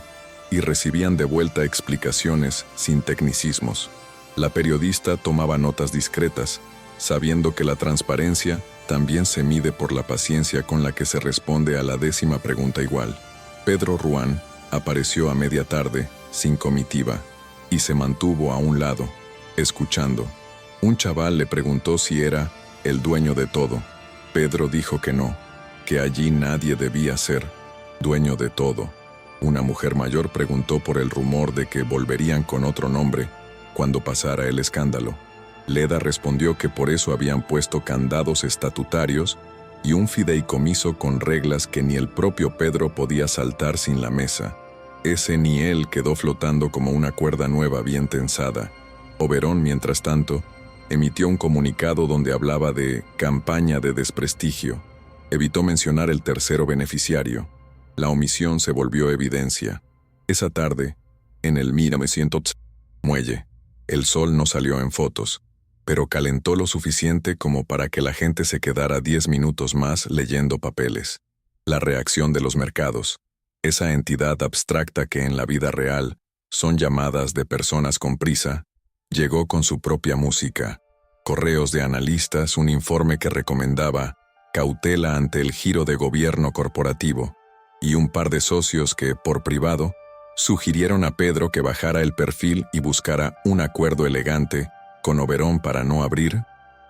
y recibían de vuelta explicaciones sin tecnicismos. La periodista tomaba notas discretas, sabiendo que la transparencia también se mide por la paciencia con la que se responde a la 10ª pregunta igual. Pedro Ruán apareció a media tarde, sin comitiva, y se mantuvo a un lado, escuchando. Un chaval le preguntó si era el dueño de todo. Pedro dijo que no, que allí nadie debía ser dueño de todo. Una mujer mayor preguntó por el rumor de que volverían con otro nombre cuando pasara el escándalo. Leda respondió que por eso habían puesto candados estatutarios y un fideicomiso con reglas que ni el propio Pedro podía saltar sin la mesa. Ese ni él quedó flotando como una cuerda nueva bien tensada. Oberón, mientras tanto, emitió un comunicado donde hablaba de campaña de desprestigio. Evitó mencionar el tercero beneficiario. La omisión se volvió evidencia. Esa tarde, en el 1900 muelle, el sol no salió en fotos, pero calentó lo suficiente como para que la gente se quedara 10 minutos más leyendo papeles. La reacción de los mercados, esa entidad abstracta que en la vida real son llamadas de personas con prisa, llegó con su propia música. Correos de analistas, un informe que recomendaba cautela ante el giro de gobierno corporativo, y un par de socios que, por privado, sugirieron a Pedro que bajara el perfil y buscara un acuerdo elegante con Oberón para no abrir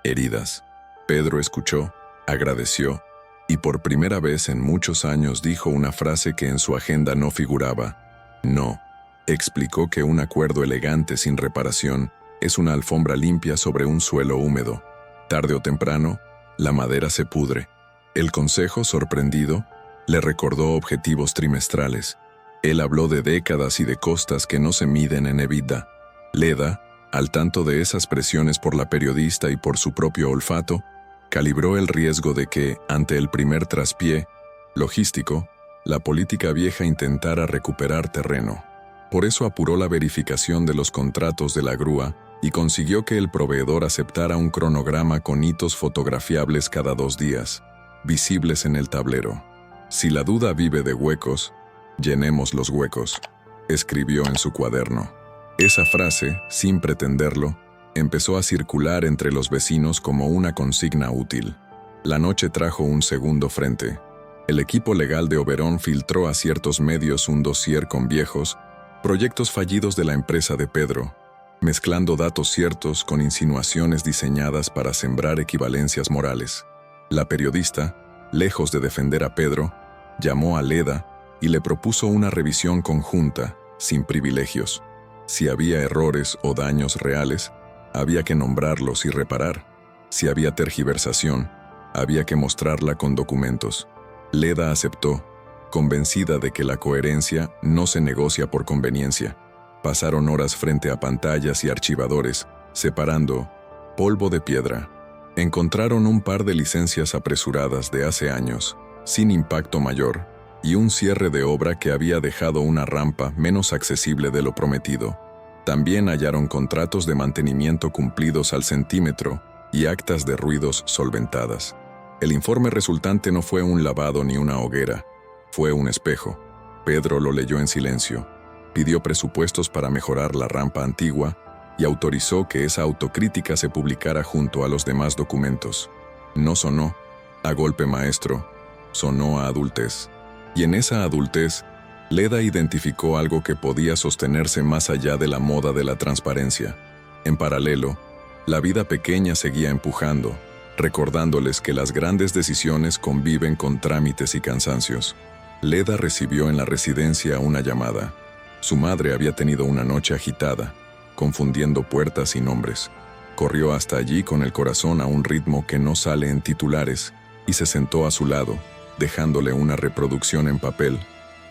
heridas. Pedro escuchó, agradeció, y por primera vez en muchos años dijo una frase que en su agenda no figuraba. No. Explicó que un acuerdo elegante sin reparación es una alfombra limpia sobre un suelo húmedo. Tarde o temprano, la madera se pudre. El consejo, sorprendido, le recordó objetivos trimestrales. Él habló de décadas y de costas que no se miden en EBITDA. Leda, al tanto de esas presiones por la periodista y por su propio olfato, calibró el riesgo de que, ante el primer traspié logístico, la política vieja intentara recuperar terreno. Por eso apuró la verificación de los contratos de la grúa y consiguió que el proveedor aceptara un cronograma con hitos fotografiables cada 2 días, visibles en el tablero. Si la duda vive de huecos, llenemos los huecos, escribió en su cuaderno. Esa frase, sin pretenderlo, empezó a circular entre los vecinos como una consigna útil. La noche trajo un segundo frente. El equipo legal de Oberón filtró a ciertos medios un dossier con viejos proyectos fallidos de la empresa de Pedro, mezclando datos ciertos con insinuaciones diseñadas para sembrar equivalencias morales. La periodista, lejos de defender a Pedro, llamó a Leda y le propuso una revisión conjunta, sin privilegios. Si había errores o daños reales, había que nombrarlos y reparar. Si había tergiversación, había que mostrarla con documentos. Leda aceptó, convencida de que la coherencia no se negocia por conveniencia. Pasaron horas frente a pantallas y archivadores, separando polvo de piedra. Encontraron un par de licencias apresuradas de hace años, sin impacto mayor, y un cierre de obra que había dejado una rampa menos accesible de lo prometido. También hallaron contratos de mantenimiento cumplidos al centímetro y actas de ruidos solventadas. El informe resultante no fue un lavado ni una hoguera, fue un espejo. Pedro lo leyó en silencio, pidió presupuestos para mejorar la rampa antigua y autorizó que esa autocrítica se publicara junto a los demás documentos. No sonó a golpe maestro, sonó a adultez. Y en esa adultez, Leda identificó algo que podía sostenerse más allá de la moda de la transparencia. En paralelo, la vida pequeña seguía empujando, recordándoles que las grandes decisiones conviven con trámites y cansancios. Leda recibió en la residencia una llamada. Su madre había tenido una noche agitada, confundiendo puertas y nombres. Corrió hasta allí con el corazón a un ritmo que no sale en titulares y se sentó a su lado, dejándole una reproducción en papel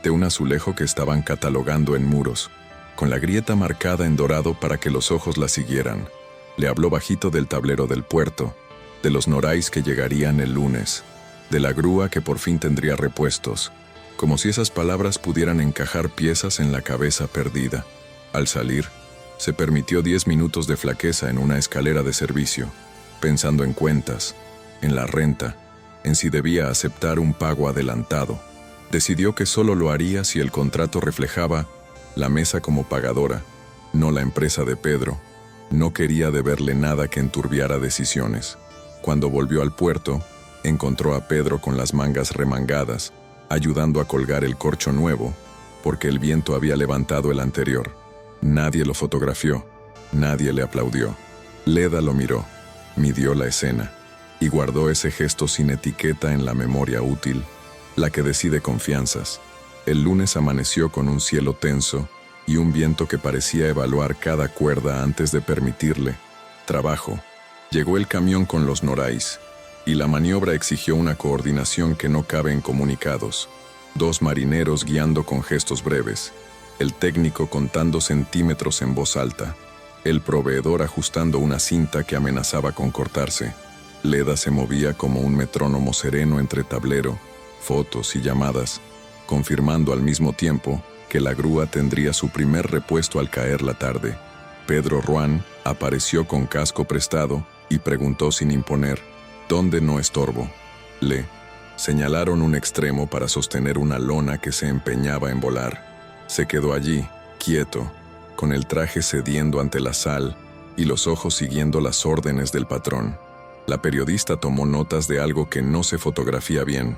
de un azulejo que estaban catalogando en muros, con la grieta marcada en dorado para que los ojos la siguieran. Le habló bajito del tablero del puerto, de los norais que llegarían el lunes, de la grúa que por fin tendría repuestos, como si esas palabras pudieran encajar piezas en la cabeza perdida. Al salir, se permitió 10 minutos de flaqueza en una escalera de servicio, pensando en cuentas, en la renta, en si debía aceptar un pago adelantado. Decidió que solo lo haría si el contrato reflejaba la mesa como pagadora, no la empresa de Pedro. No quería deberle nada que enturbiara decisiones. Cuando volvió al puerto, encontró a Pedro con las mangas remangadas, ayudando a colgar el corcho nuevo, porque el viento había levantado el anterior. Nadie lo fotografió, nadie le aplaudió. Leda lo miró, midió la escena, y guardó ese gesto sin etiqueta en la memoria útil, la que decide confianzas. El lunes amaneció con un cielo tenso y un viento que parecía evaluar cada cuerda antes de permitirle trabajo. Llegó el camión con los norais, y la maniobra exigió una coordinación que no cabe en comunicados. 2 marineros guiando con gestos breves, el técnico contando centímetros en voz alta, el proveedor ajustando una cinta que amenazaba con cortarse. Leda se movía como un metrónomo sereno entre tablero, fotos y llamadas, confirmando al mismo tiempo que la grúa tendría su primer repuesto al caer la tarde. Pedro Ruán apareció con casco prestado y preguntó sin imponer: ¿dónde no estorbo? Le señalaron un extremo para sostener una lona que se empeñaba en volar. Se quedó allí, quieto, con el traje cediendo ante la sal y los ojos siguiendo las órdenes del patrón. La periodista tomó notas de algo que no se fotografía bien: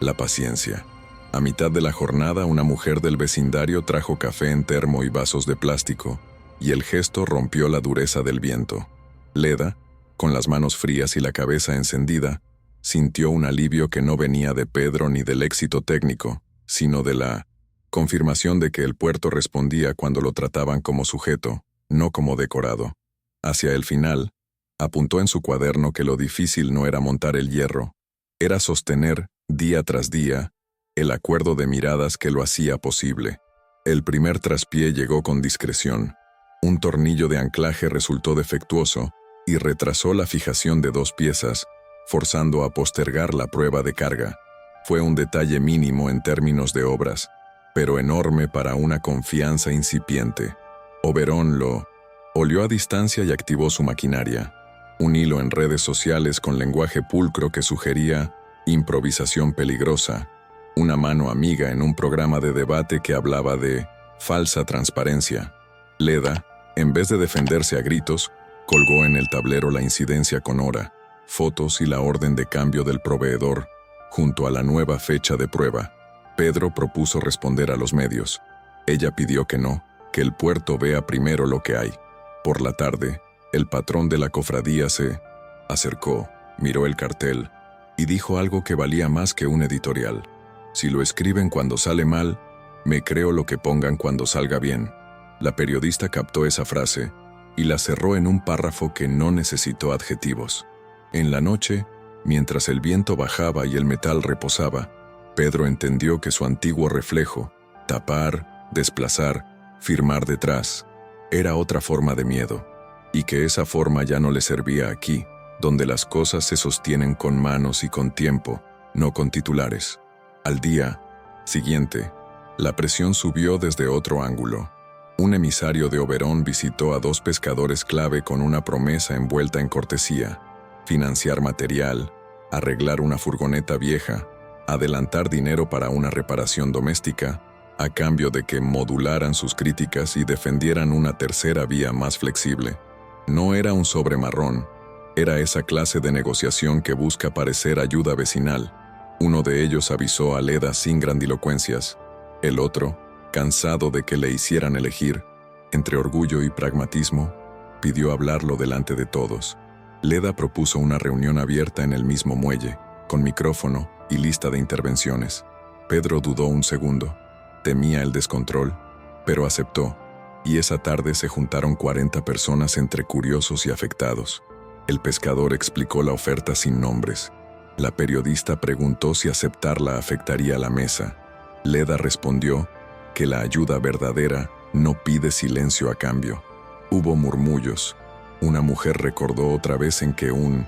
la paciencia. A mitad de la jornada, una mujer del vecindario trajo café en termo y vasos de plástico, y el gesto rompió la dureza del viento. Leda, con las manos frías y la cabeza encendida, sintió un alivio que no venía de Pedro ni del éxito técnico, sino de la confirmación de que el puerto respondía cuando lo trataban como sujeto, no como decorado. Hacia el final, Apuntó en su cuaderno que lo difícil no era montar el hierro, era sostener, día tras día, el acuerdo de miradas que lo hacía posible. El primer traspié llegó con discreción. Un tornillo de anclaje resultó defectuoso y retrasó la fijación de 2 piezas, forzando a postergar la prueba de carga. Fue un detalle mínimo en términos de obras, pero enorme para una confianza incipiente. Oberón lo olió a distancia y activó su maquinaria. Un hilo en redes sociales con lenguaje pulcro que sugería improvisación peligrosa. Una mano amiga en un programa de debate que hablaba de falsa transparencia. Leda, en vez de defenderse a gritos, colgó en el tablero la incidencia con hora, fotos y la orden de cambio del proveedor, junto a la nueva fecha de prueba. Pedro propuso responder a los medios. Ella pidió que no, que el puerto vea primero lo que hay. Por la tarde, el patrón de la cofradía se acercó, miró el cartel y dijo algo que valía más que un editorial. Si lo escriben cuando sale mal, me creo lo que pongan cuando salga bien. La periodista captó esa frase y la cerró en un párrafo que no necesitó adjetivos. En la noche, mientras el viento bajaba y el metal reposaba, Pedro entendió que su antiguo reflejo, tapar, desplazar, firmar detrás, era otra forma de miedo, y que esa forma ya no le servía aquí, donde las cosas se sostienen con manos y con tiempo, no con titulares. Al día siguiente, la presión subió desde otro ángulo. Un emisario de Oberón visitó a 2 pescadores clave con una promesa envuelta en cortesía: financiar material, arreglar una furgoneta vieja, adelantar dinero para una reparación doméstica, a cambio de que modularan sus críticas y defendieran una tercera vía más flexible. No era un sobre marrón, era esa clase de negociación que busca parecer ayuda vecinal. Uno de ellos avisó a Leda sin grandilocuencias. El otro, cansado de que le hicieran elegir, entre orgullo y pragmatismo, pidió hablarlo delante de todos. Leda propuso una reunión abierta en el mismo muelle, con micrófono y lista de intervenciones. Pedro dudó un segundo. Temía el descontrol, pero aceptó, y esa tarde se juntaron 40 personas entre curiosos y afectados. El pescador explicó la oferta sin nombres. La periodista preguntó si aceptarla afectaría a la mesa. Leda respondió que la ayuda verdadera no pide silencio a cambio. Hubo murmullos. Una mujer recordó otra vez en que un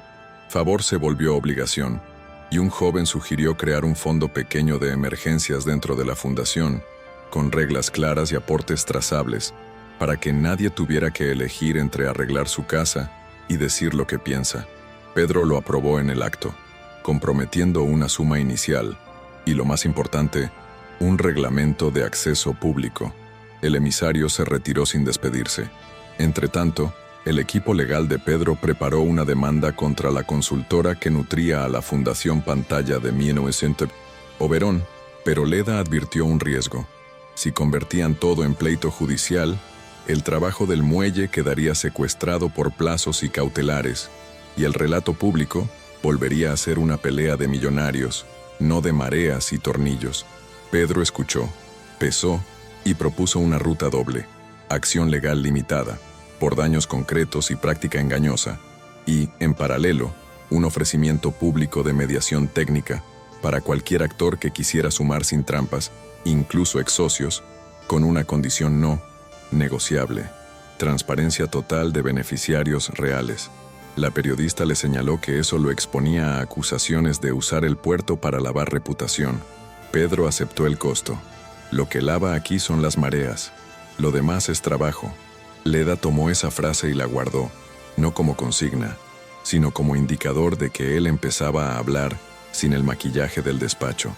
favor se volvió obligación, y un joven sugirió crear un fondo pequeño de emergencias dentro de la fundación, con reglas claras y aportes trazables, para que nadie tuviera que elegir entre arreglar su casa y decir lo que piensa. Pedro lo aprobó en el acto, comprometiendo una suma inicial y, lo más importante, un reglamento de acceso público. El emisario se retiró sin despedirse. Entretanto, el equipo legal de Pedro preparó una demanda contra la consultora que nutría a la Fundación Pantalla de 1900 Oberón, pero Leda advirtió un riesgo. Si convertían todo en pleito judicial, el trabajo del muelle quedaría secuestrado por plazos y cautelares, y el relato público volvería a ser una pelea de millonarios, no de mareas y tornillos. Pedro escuchó, pesó y propuso una ruta doble: acción legal limitada, por daños concretos y práctica engañosa, y, en paralelo, un ofrecimiento público de mediación técnica para cualquier actor que quisiera sumar sin trampas, incluso ex-socios, con una condición no negociable: transparencia total de beneficiarios reales. La periodista le señaló que eso lo exponía a acusaciones de usar el puerto para lavar reputación. Pedro aceptó el costo. Lo que lava aquí son las mareas. Lo demás es trabajo. Leda tomó esa frase y la guardó, no como consigna, sino como indicador de que él empezaba a hablar sin el maquillaje del despacho.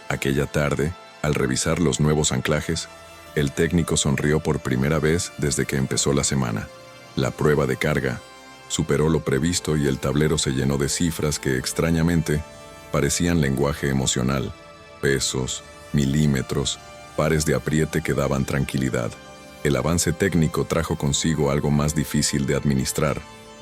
Aquella tarde, al revisar los nuevos anclajes, el técnico sonrió por primera vez desde que empezó la semana. La prueba de carga superó lo previsto y el tablero se llenó de cifras que, extrañamente, parecían lenguaje emocional: pesos, milímetros, pares de apriete que daban tranquilidad. El avance técnico trajo consigo algo más difícil de administrar: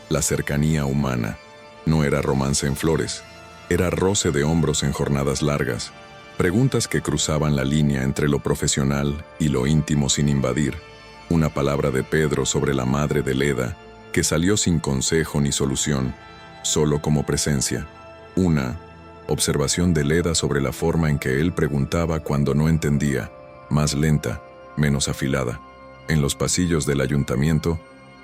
la cercanía humana. No era romance en flores, era roce de hombros en jornadas largas, preguntas que cruzaban la línea entre lo profesional y lo íntimo sin invadir. Una palabra de Pedro sobre la madre de Leda que salió sin consejo ni solución, solo como presencia. Una observación de Leda sobre la forma en que él preguntaba cuando no entendía, más lenta, menos afilada. En los pasillos del ayuntamiento,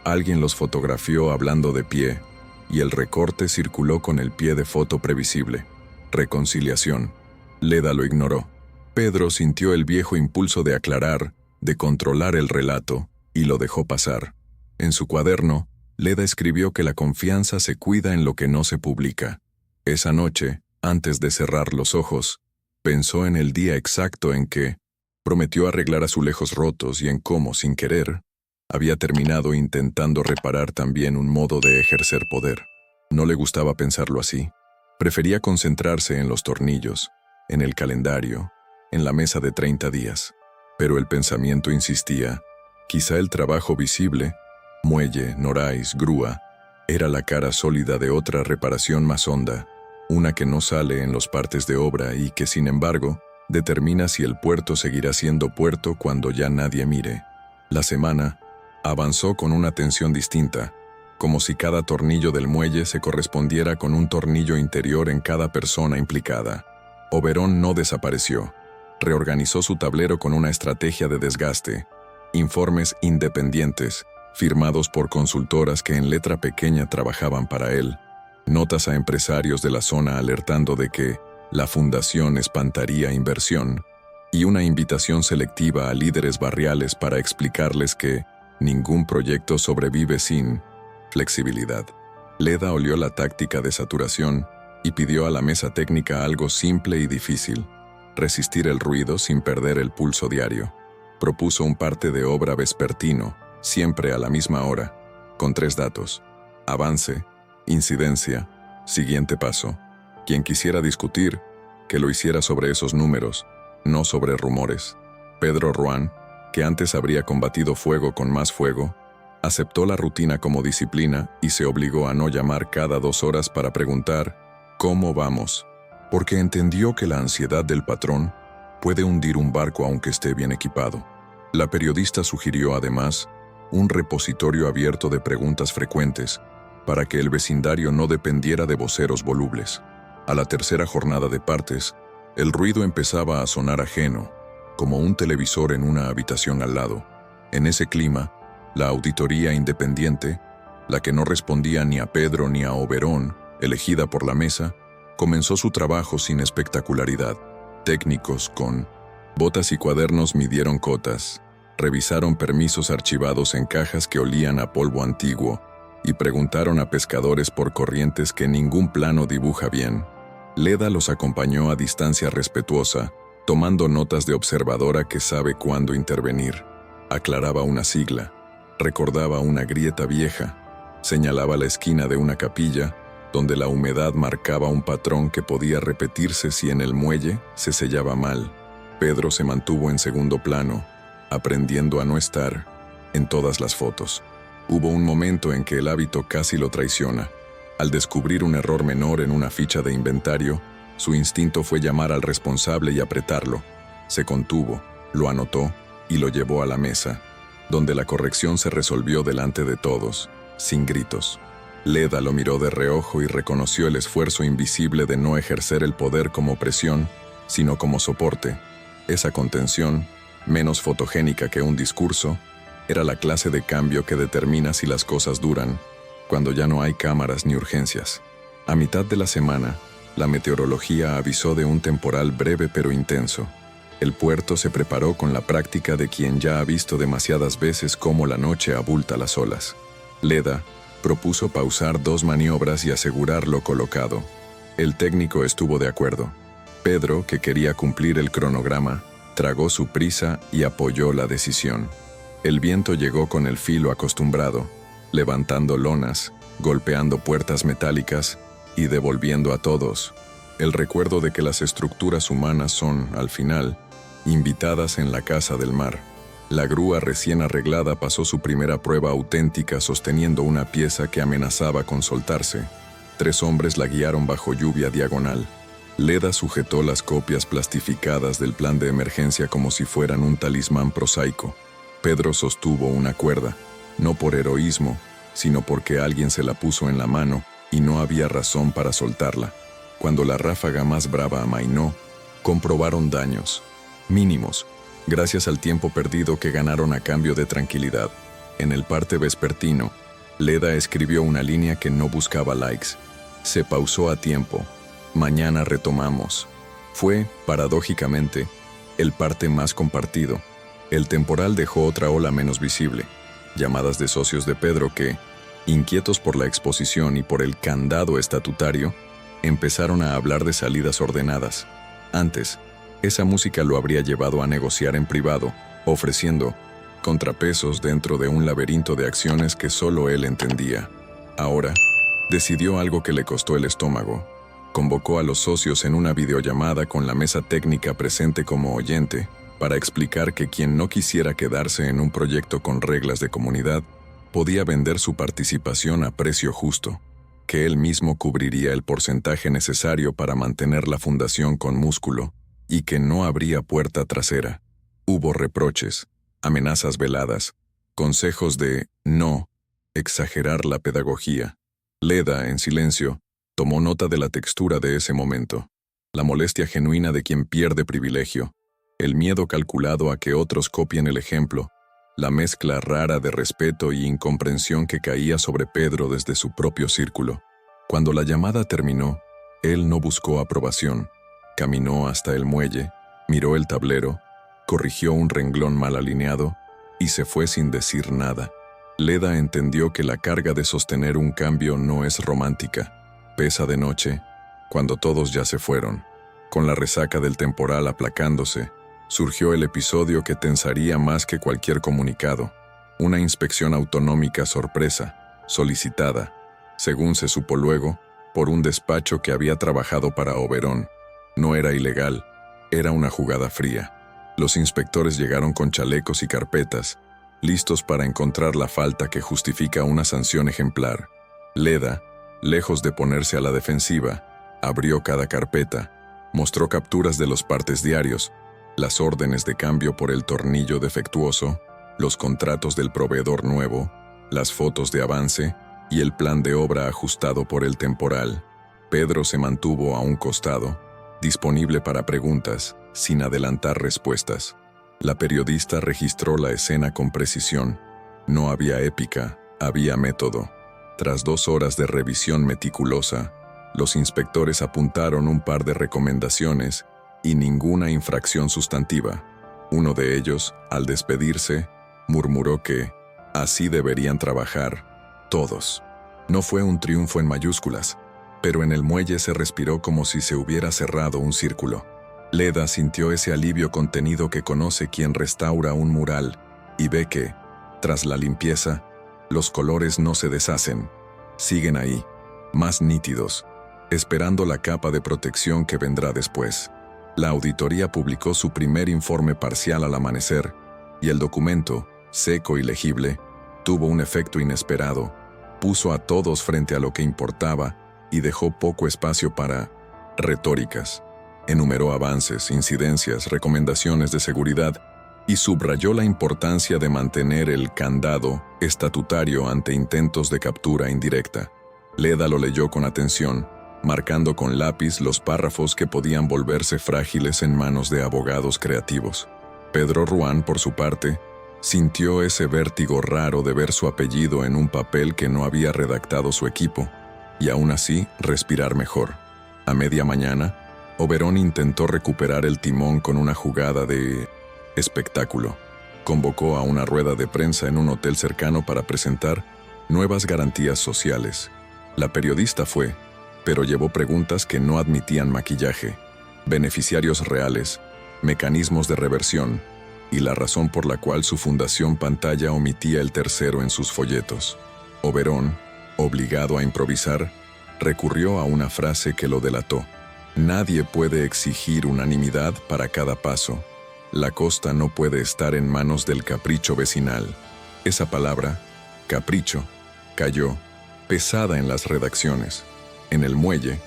alguien los fotografió hablando de pie, y el recorte circuló con el pie de foto previsible. Reconciliación. Leda lo ignoró. Pedro sintió el viejo impulso de aclarar, de controlar el relato, y lo dejó pasar. En su cuaderno, Leda escribió que la confianza se cuida en lo que no se publica. Esa noche, antes de cerrar los ojos, pensó en el día exacto en que prometió arreglar azulejos rotos y en cómo, sin querer, había terminado intentando reparar también un modo de ejercer poder. No le gustaba pensarlo así. Prefería concentrarse en los tornillos, en el calendario, en la mesa de 30 días. Pero el pensamiento insistía. Quizá el trabajo visible, muelle, norais, grúa, era la cara sólida de otra reparación más honda, una que no sale en los partes de obra y que, sin embargo, determina si el puerto seguirá siendo puerto cuando ya nadie mire. La semana avanzó con una tensión distinta, como si cada tornillo del muelle se correspondiera con un tornillo interior en cada persona implicada. Oberón no desapareció. Reorganizó su tablero con una estrategia de desgaste. Informes independientes, firmados por consultoras que en letra pequeña trabajaban para él. Notas a empresarios de la zona alertando de que la fundación espantaría inversión. Y una invitación selectiva a líderes barriales para explicarles que ningún proyecto sobrevive sin flexibilidad. Leda olió la táctica de saturación y pidió a la mesa técnica algo simple y difícil: resistir el ruido sin perder el pulso diario. Propuso un parte de obra vespertino, siempre a la misma hora, con 3 datos: avance, incidencia, siguiente paso. Quien quisiera discutir, que lo hiciera sobre esos números, no sobre rumores. Pedro Ruán, que antes habría combatido fuego con más fuego, aceptó la rutina como disciplina y se obligó a no llamar cada 2 horas para preguntar ¿cómo vamos?, porque entendió que la ansiedad del patrón puede hundir un barco aunque esté bien equipado. La periodista sugirió además un repositorio abierto de preguntas frecuentes para que el vecindario no dependiera de voceros volubles. A la tercera jornada de partes, el ruido empezaba a sonar ajeno, como un televisor en una habitación al lado. En ese clima, la auditoría independiente, la que no respondía ni a Pedro ni a Oberón, elegida por la mesa, comenzó su trabajo sin espectacularidad. Técnicos con botas y cuadernos midieron cotas, revisaron permisos archivados en cajas que olían a polvo antiguo y preguntaron a pescadores por corrientes que ningún plano dibuja bien. Leda los acompañó a distancia respetuosa, tomando notas de observadora que sabe cuándo intervenir. Aclaraba una sigla, recordaba una grieta vieja, señalaba la esquina de una capilla, donde la humedad marcaba un patrón que podía repetirse si en el muelle se sellaba mal. Pedro se mantuvo en segundo plano, aprendiendo a no estar en todas las fotos. Hubo un momento en que el hábito casi lo traiciona. Al descubrir un error menor en una ficha de inventario, su instinto fue llamar al responsable y apretarlo. Se contuvo, lo anotó y lo llevó a la mesa, donde la corrección se resolvió delante de todos, sin gritos. Leda lo miró de reojo y reconoció el esfuerzo invisible de no ejercer el poder como presión, sino como soporte. Esa contención, menos fotogénica que un discurso, era la clase de cambio que determina si las cosas duran, cuando ya no hay cámaras ni urgencias. A mitad de la semana, la meteorología avisó de un temporal breve pero intenso. El puerto se preparó con la práctica de quien ya ha visto demasiadas veces cómo la noche abulta las olas. Leda propuso pausar 2 maniobras y asegurarlo colocado. El técnico estuvo de acuerdo. Pedro, que quería cumplir el cronograma, tragó su prisa y apoyó la decisión. El viento llegó con el filo acostumbrado, levantando lonas, golpeando puertas metálicas y devolviendo a todos el recuerdo de que las estructuras humanas son, al final, invitadas en la casa del mar. La grúa recién arreglada pasó su primera prueba auténtica sosteniendo una pieza que amenazaba con soltarse. 3 hombres la guiaron bajo lluvia diagonal. Leda sujetó las copias plastificadas del plan de emergencia como si fueran un talismán prosaico. Pedro sostuvo una cuerda, no por heroísmo, sino porque alguien se la puso en la mano y no había razón para soltarla. Cuando la ráfaga más brava amainó, comprobaron daños, mínimos, gracias al tiempo perdido que ganaron a cambio de tranquilidad. En el parte vespertino, Leda escribió una línea que no buscaba likes. Se pausó a tiempo. Mañana retomamos. Fue, paradójicamente, el parte más compartido. El temporal dejó otra ola menos visible. Llamadas de socios de Pedro que, inquietos por la exposición y por el candado estatutario, empezaron a hablar de salidas ordenadas. Antes, esa música lo habría llevado a negociar en privado, ofreciendo contrapesos dentro de un laberinto de acciones que solo él entendía. Ahora, decidió algo que le costó el estómago. Convocó a los socios en una videollamada con la mesa técnica presente como oyente, para explicar que quien no quisiera quedarse en un proyecto con reglas de comunidad, podía vender su participación a precio justo, que él mismo cubriría el porcentaje necesario para mantener la fundación con músculo, y que no habría puerta trasera. Hubo reproches, amenazas veladas, consejos de no exagerar la pedagogía. Leda, en silencio, tomó nota de la textura de ese momento, la molestia genuina de quien pierde privilegio, el miedo calculado a que otros copien el ejemplo, la mezcla rara de respeto y incomprensión que caía sobre Pedro desde su propio círculo. Cuando la llamada terminó, él no buscó aprobación. Caminó hasta el muelle, miró el tablero, corrigió un renglón mal alineado y se fue sin decir nada. Leda entendió que la carga de sostener un cambio no es romántica. Pesa de noche, cuando todos ya se fueron. Con la resaca del temporal aplacándose, surgió el episodio que tensaría más que cualquier comunicado. Una inspección autonómica sorpresa, solicitada, según se supo luego, por un despacho que había trabajado para Oberón. No era ilegal, era una jugada fría. Los inspectores llegaron con chalecos y carpetas, listos para encontrar la falta que justifica una sanción ejemplar. Leda, lejos de ponerse a la defensiva, abrió cada carpeta, mostró capturas de los partes diarios, las órdenes de cambio por el tornillo defectuoso, los contratos del proveedor nuevo, las fotos de avance y el plan de obra ajustado por el temporal. Pedro se mantuvo a un costado, disponible para preguntas, sin adelantar respuestas. La periodista registró la escena con precisión. No había épica, había método. Tras 2 horas de revisión meticulosa, los inspectores apuntaron un par de recomendaciones y ninguna infracción sustantiva. Uno de ellos, al despedirse, murmuró que así deberían trabajar todos. No fue un triunfo en mayúsculas, pero en el muelle se respiró como si se hubiera cerrado un círculo. Leda sintió ese alivio contenido que conoce quien restaura un mural y ve que, tras la limpieza, los colores no se deshacen, siguen ahí, más nítidos, esperando la capa de protección que vendrá después. La auditoría publicó su primer informe parcial al amanecer, y el documento, seco y legible, tuvo un efecto inesperado. Puso a todos frente a lo que importaba y dejó poco espacio para retóricas. Enumeró avances, incidencias, recomendaciones de seguridad y subrayó la importancia de mantener el candado estatutario ante intentos de captura indirecta. Leda lo leyó con atención, marcando con lápiz los párrafos que podían volverse frágiles en manos de abogados creativos. Pedro Ruán, por su parte, sintió ese vértigo raro de ver su apellido en un papel que no había redactado su equipo, y aún así respirar mejor. A media mañana, Oberón intentó recuperar el timón con una jugada de espectáculo. Convocó a una rueda de prensa en un hotel cercano para presentar nuevas garantías sociales. La periodista fue, pero llevó preguntas que no admitían maquillaje, beneficiarios reales, mecanismos de reversión y la razón por la cual su fundación Pantalla omitía el tercero en sus folletos. Oberón, obligado a improvisar, recurrió a una frase que lo delató. Nadie puede exigir unanimidad para cada paso. La costa no puede estar en manos del capricho vecinal. Esa palabra, capricho, cayó, pesada en las redacciones. En el muelle,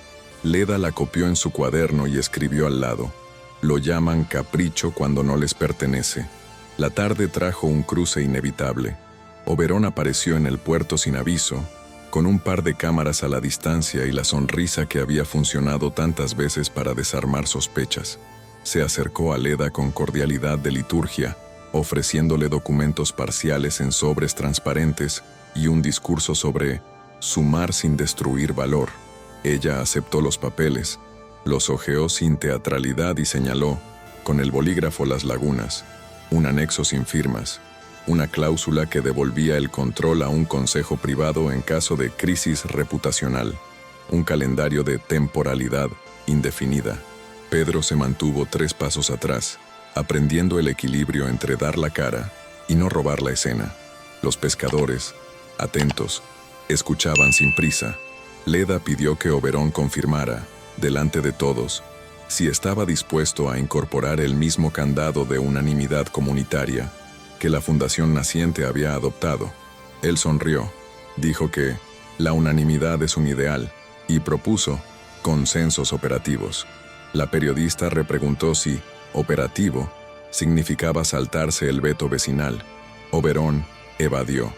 Leda la copió en su cuaderno y escribió al lado: lo llaman capricho cuando no les pertenece. La tarde trajo un cruce inevitable. Oberón apareció en el puerto sin aviso, con un par de cámaras a la distancia y la sonrisa que había funcionado tantas veces para desarmar sospechas. Se acercó a Leda con cordialidad de liturgia, ofreciéndole documentos parciales en sobres transparentes y un discurso sobre sumar sin destruir valor. Ella aceptó los papeles, los hojeó sin teatralidad y señaló, con el bolígrafo, las lagunas, un anexo sin firmas, una cláusula que devolvía el control a un consejo privado en caso de crisis reputacional, un calendario de temporalidad indefinida. Pedro se mantuvo 3 pasos atrás, aprendiendo el equilibrio entre dar la cara y no robar la escena. Los pescadores, atentos, escuchaban sin prisa. Leda pidió que Oberón confirmara, delante de todos, si estaba dispuesto a incorporar el mismo candado de unanimidad comunitaria que la fundación naciente había adoptado. Él sonrió, dijo que la unanimidad es un ideal y propuso consensos operativos. La periodista repreguntó si operativo significaba saltarse el veto vecinal. Oberón evadió.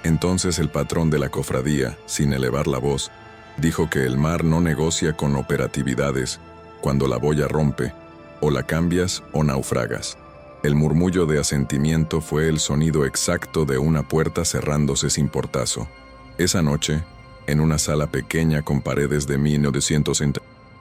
Entonces el patrón de la cofradía, sin elevar la voz, dijo que el mar no negocia con operatividades cuando la boya rompe, o la cambias o naufragas. El murmullo de asentimiento fue el sonido exacto de una puerta cerrándose sin portazo. Esa noche, en una sala pequeña con paredes de 1900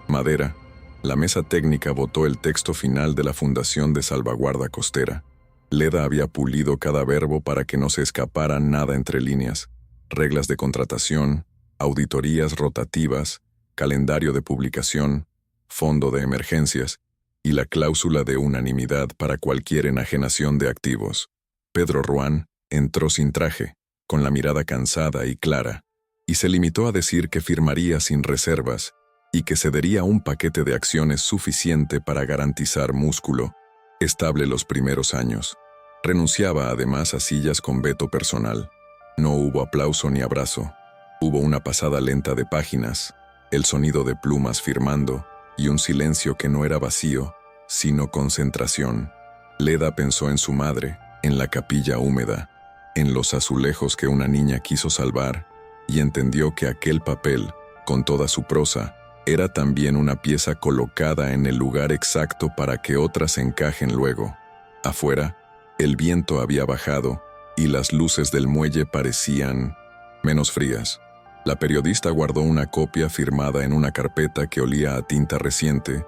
madera, la mesa técnica votó el texto final de la Fundación de Salvaguarda Costera. Leda había pulido cada verbo para que no se escapara nada entre líneas. Reglas de contratación, auditorías rotativas, calendario de publicación, fondo de emergencias y la cláusula de unanimidad para cualquier enajenación de activos. Pedro Ruán entró sin traje, con la mirada cansada y clara, y se limitó a decir que firmaría sin reservas y que cedería un paquete de acciones suficiente para garantizar músculo estable los primeros años. Renunciaba además a sillas con veto personal. No hubo aplauso ni abrazo. Hubo una pasada lenta de páginas, el sonido de plumas firmando y un silencio que no era vacío, sino concentración. Leda pensó en su madre, en la capilla húmeda, en los azulejos que una niña quiso salvar, y entendió que aquel papel, con toda su prosa, era también una pieza colocada en el lugar exacto para que otras encajen luego. Afuera, el viento había bajado y las luces del muelle parecían menos frías. La periodista guardó una copia firmada en una carpeta que olía a tinta reciente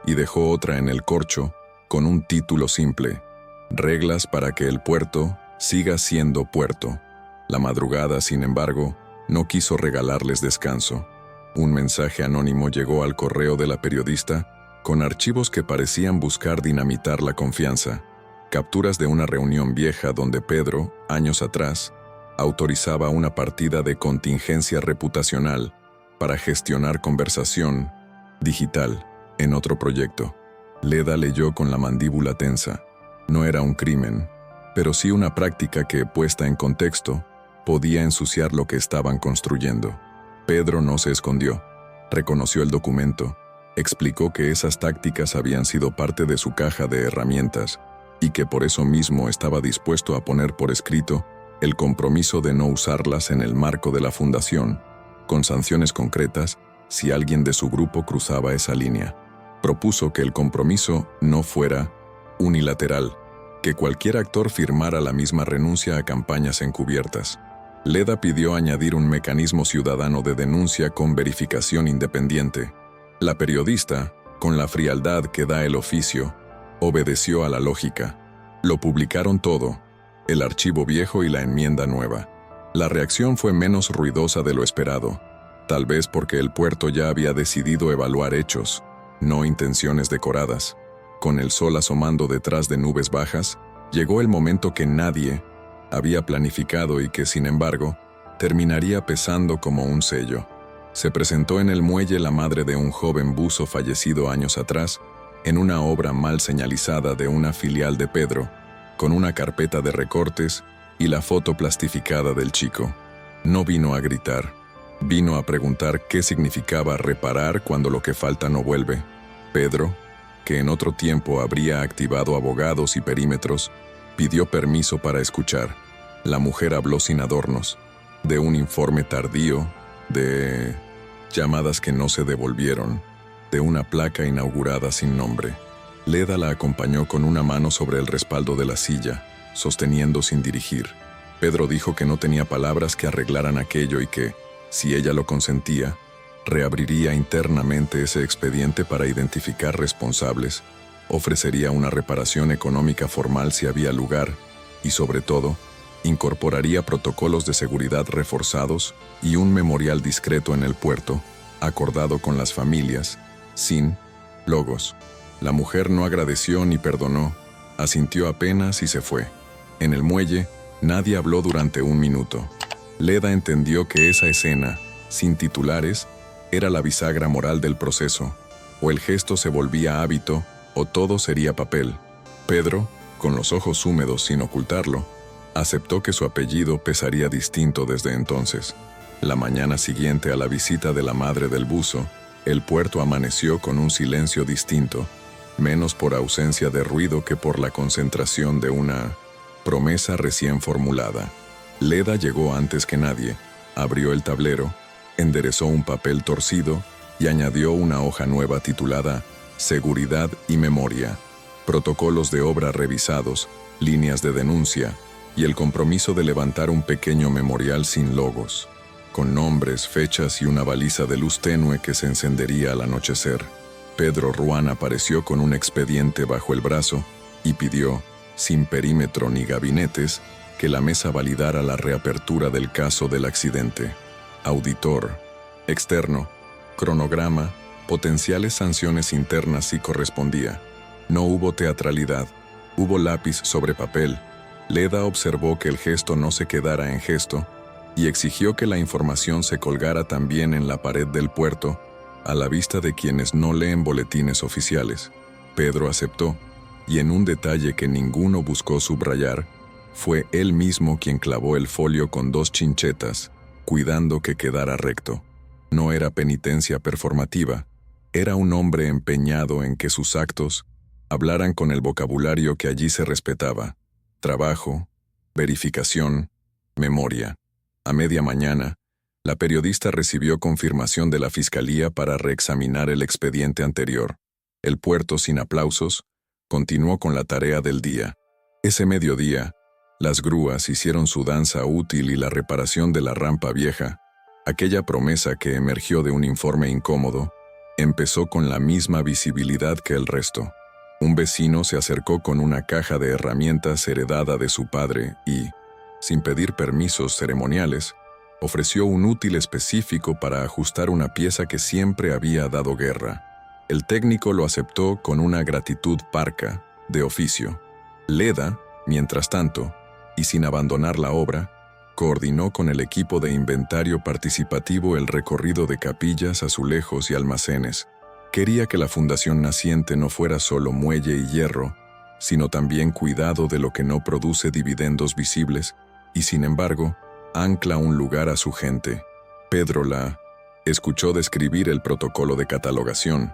y dejó otra en el corcho con un título simple: Reglas para que el puerto siga siendo puerto. La madrugada, sin embargo, no quiso regalarles descanso. Un mensaje anónimo llegó al correo de la periodista con archivos que parecían buscar dinamitar la confianza. Capturas de una reunión vieja donde Pedro, años atrás, autorizaba una partida de contingencia reputacional para gestionar conversación digital en otro proyecto. Leda leyó con la mandíbula tensa. No era un crimen, pero sí una práctica que, puesta en contexto, podía ensuciar lo que estaban construyendo. Pedro no se escondió. Reconoció el documento, explicó que esas tácticas habían sido parte de su caja de herramientas y que por eso mismo estaba dispuesto a poner por escrito el compromiso de no usarlas en el marco de la fundación, con sanciones concretas si alguien de su grupo cruzaba esa línea. Propuso que el compromiso no fuera unilateral, que cualquier actor firmara la misma renuncia a campañas encubiertas. Leda pidió añadir un mecanismo ciudadano de denuncia con verificación independiente. La periodista, con la frialdad que da el oficio, obedeció a la lógica. Lo publicaron todo, el archivo viejo y la enmienda nueva. La reacción fue menos ruidosa de lo esperado, tal vez porque el puerto ya había decidido evaluar hechos, no intenciones decoradas. Con el sol asomando detrás de nubes bajas, llegó el momento que nadie había planificado y que, sin embargo, terminaría pesando como un sello. Se presentó en el muelle la madre de un joven buzo fallecido años atrás, en una obra mal señalizada de una filial de Pedro, con una carpeta de recortes y la foto plastificada del chico. No vino a gritar, vino a preguntar qué significaba reparar cuando lo que falta no vuelve. Pedro, que en otro tiempo habría activado abogados y perímetros, pidió permiso para escuchar. La mujer habló sin adornos, de un informe tardío, de llamadas que no se devolvieron, de una placa inaugurada sin nombre. Leda la acompañó con una mano sobre el respaldo de la silla, sosteniendo sin dirigir. Pedro dijo que no tenía palabras que arreglaran aquello y que, si ella lo consentía, reabriría internamente ese expediente para identificar responsables, ofrecería una reparación económica formal si había lugar y, sobre todo, incorporaría protocolos de seguridad reforzados y un memorial discreto en el puerto, acordado con las familias, sin logos. La mujer no agradeció ni perdonó, asintió apenas y se fue. En el muelle, nadie habló durante un minuto. Leda entendió que esa escena, sin titulares, era la bisagra moral del proceso. O el gesto se volvía hábito, o todo sería papel. Pedro, con los ojos húmedos sin ocultarlo, aceptó que su apellido pesaría distinto desde entonces. La mañana siguiente a la visita de la madre del buzo, el puerto amaneció con un silencio distinto, menos por ausencia de ruido que por la concentración de una promesa recién formulada. Leda llegó antes que nadie, abrió el tablero, enderezó un papel torcido y añadió una hoja nueva titulada Seguridad y Memoria, protocolos de obra revisados, líneas de denuncia y el compromiso de levantar un pequeño memorial sin logos, con nombres, fechas y una baliza de luz tenue que se encendería al anochecer. Pedro Ruán apareció con un expediente bajo el brazo y pidió, sin perímetro ni gabinetes, que la mesa validara la reapertura del caso del accidente. Auditor, externo, cronograma, potenciales sanciones internas si correspondía. No hubo teatralidad, hubo lápiz sobre papel. Leda observó que el gesto no se quedara en gesto y exigió que la información se colgara también en la pared del puerto, a la vista de quienes no leen boletines oficiales. Pedro aceptó, y en un detalle que ninguno buscó subrayar, fue él mismo quien clavó el folio con 2 chinchetas, cuidando que quedara recto. No era penitencia performativa, era un hombre empeñado en que sus actos hablaran con el vocabulario que allí se respetaba: trabajo, verificación, memoria. A media mañana, la periodista recibió confirmación de la fiscalía para reexaminar el expediente anterior. El puerto, sin aplausos, continuó con la tarea del día. Ese mediodía, las grúas hicieron su danza útil y la reparación de la rampa vieja, aquella promesa que emergió de un informe incómodo, empezó con la misma visibilidad que el resto. Un vecino se acercó con una caja de herramientas heredada de su padre y, sin pedir permisos ceremoniales, ofreció un útil específico para ajustar una pieza que siempre había dado guerra. El técnico lo aceptó con una gratitud parca, de oficio. Leda, mientras tanto, y sin abandonar la obra, coordinó con el equipo de inventario participativo el recorrido de capillas, azulejos y almacenes. Quería que la fundación naciente no fuera solo muelle y hierro, sino también cuidado de lo que no produce dividendos visibles, y sin embargo, ancla un lugar a su gente. Pedro la escuchó describir el protocolo de catalogación,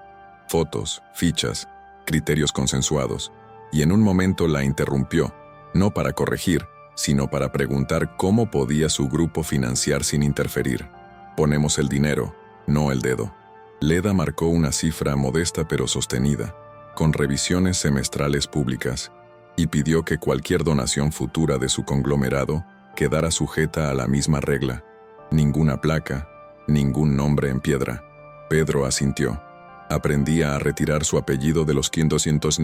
fotos, fichas, criterios consensuados, y en un momento la interrumpió, no para corregir, sino para preguntar cómo podía su grupo financiar sin interferir. Ponemos el dinero, no el dedo. Leda marcó una cifra modesta pero sostenida, con revisiones semestrales públicas, y pidió que cualquier donación futura de su conglomerado quedara sujeta a la misma regla: ninguna placa, ningún nombre en piedra. Pedro asintió. Aprendía a retirar su apellido de los 200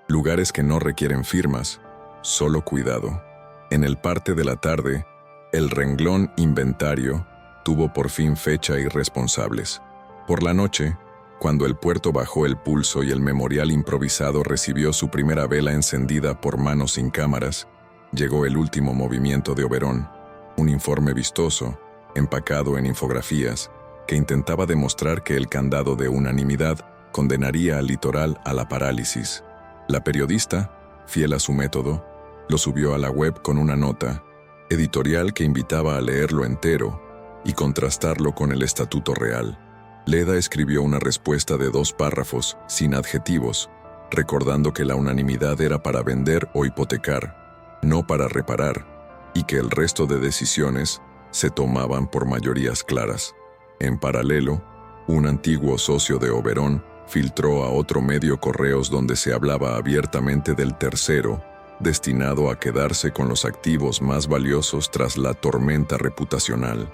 lugares que no requieren firmas, solo cuidado. En el parte de la tarde, el renglón inventario tuvo por fin fecha y responsables. Por la noche, cuando el puerto bajó el pulso y el memorial improvisado recibió su primera vela encendida por manos sin cámaras, llegó el último movimiento de Oberón, un informe vistoso, empacado en infografías, que intentaba demostrar que el candado de unanimidad condenaría al litoral a la parálisis. La periodista, fiel a su método, lo subió a la web con una nota editorial que invitaba a leerlo entero y contrastarlo con el estatuto real. Leda escribió una respuesta de 2 párrafos, sin adjetivos, recordando que la unanimidad era para vender o hipotecar, no para reparar, y que el resto de decisiones se tomaban por mayorías claras. En paralelo, un antiguo socio de Oberón filtró a otro medio correos donde se hablaba abiertamente del tercero, destinado a quedarse con los activos más valiosos tras la tormenta reputacional.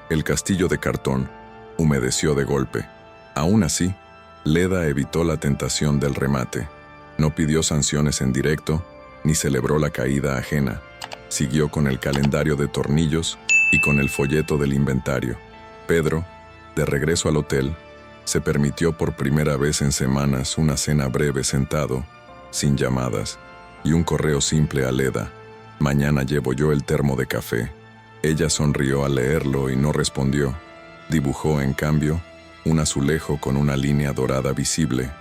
El castillo de cartón humedeció de golpe. Aún así, Leda evitó la tentación del remate. No pidió sanciones en directo, ni celebró la caída ajena. Siguió con el calendario de tornillos y con el folleto del inventario. Pedro, de regreso al hotel, se permitió por primera vez en semanas una cena breve sentado, sin llamadas, y un correo simple a Leda. Mañana llevo yo el termo de café. Ella sonrió al leerlo y no respondió. Dibujó, en cambio, un azulejo con una línea dorada visible,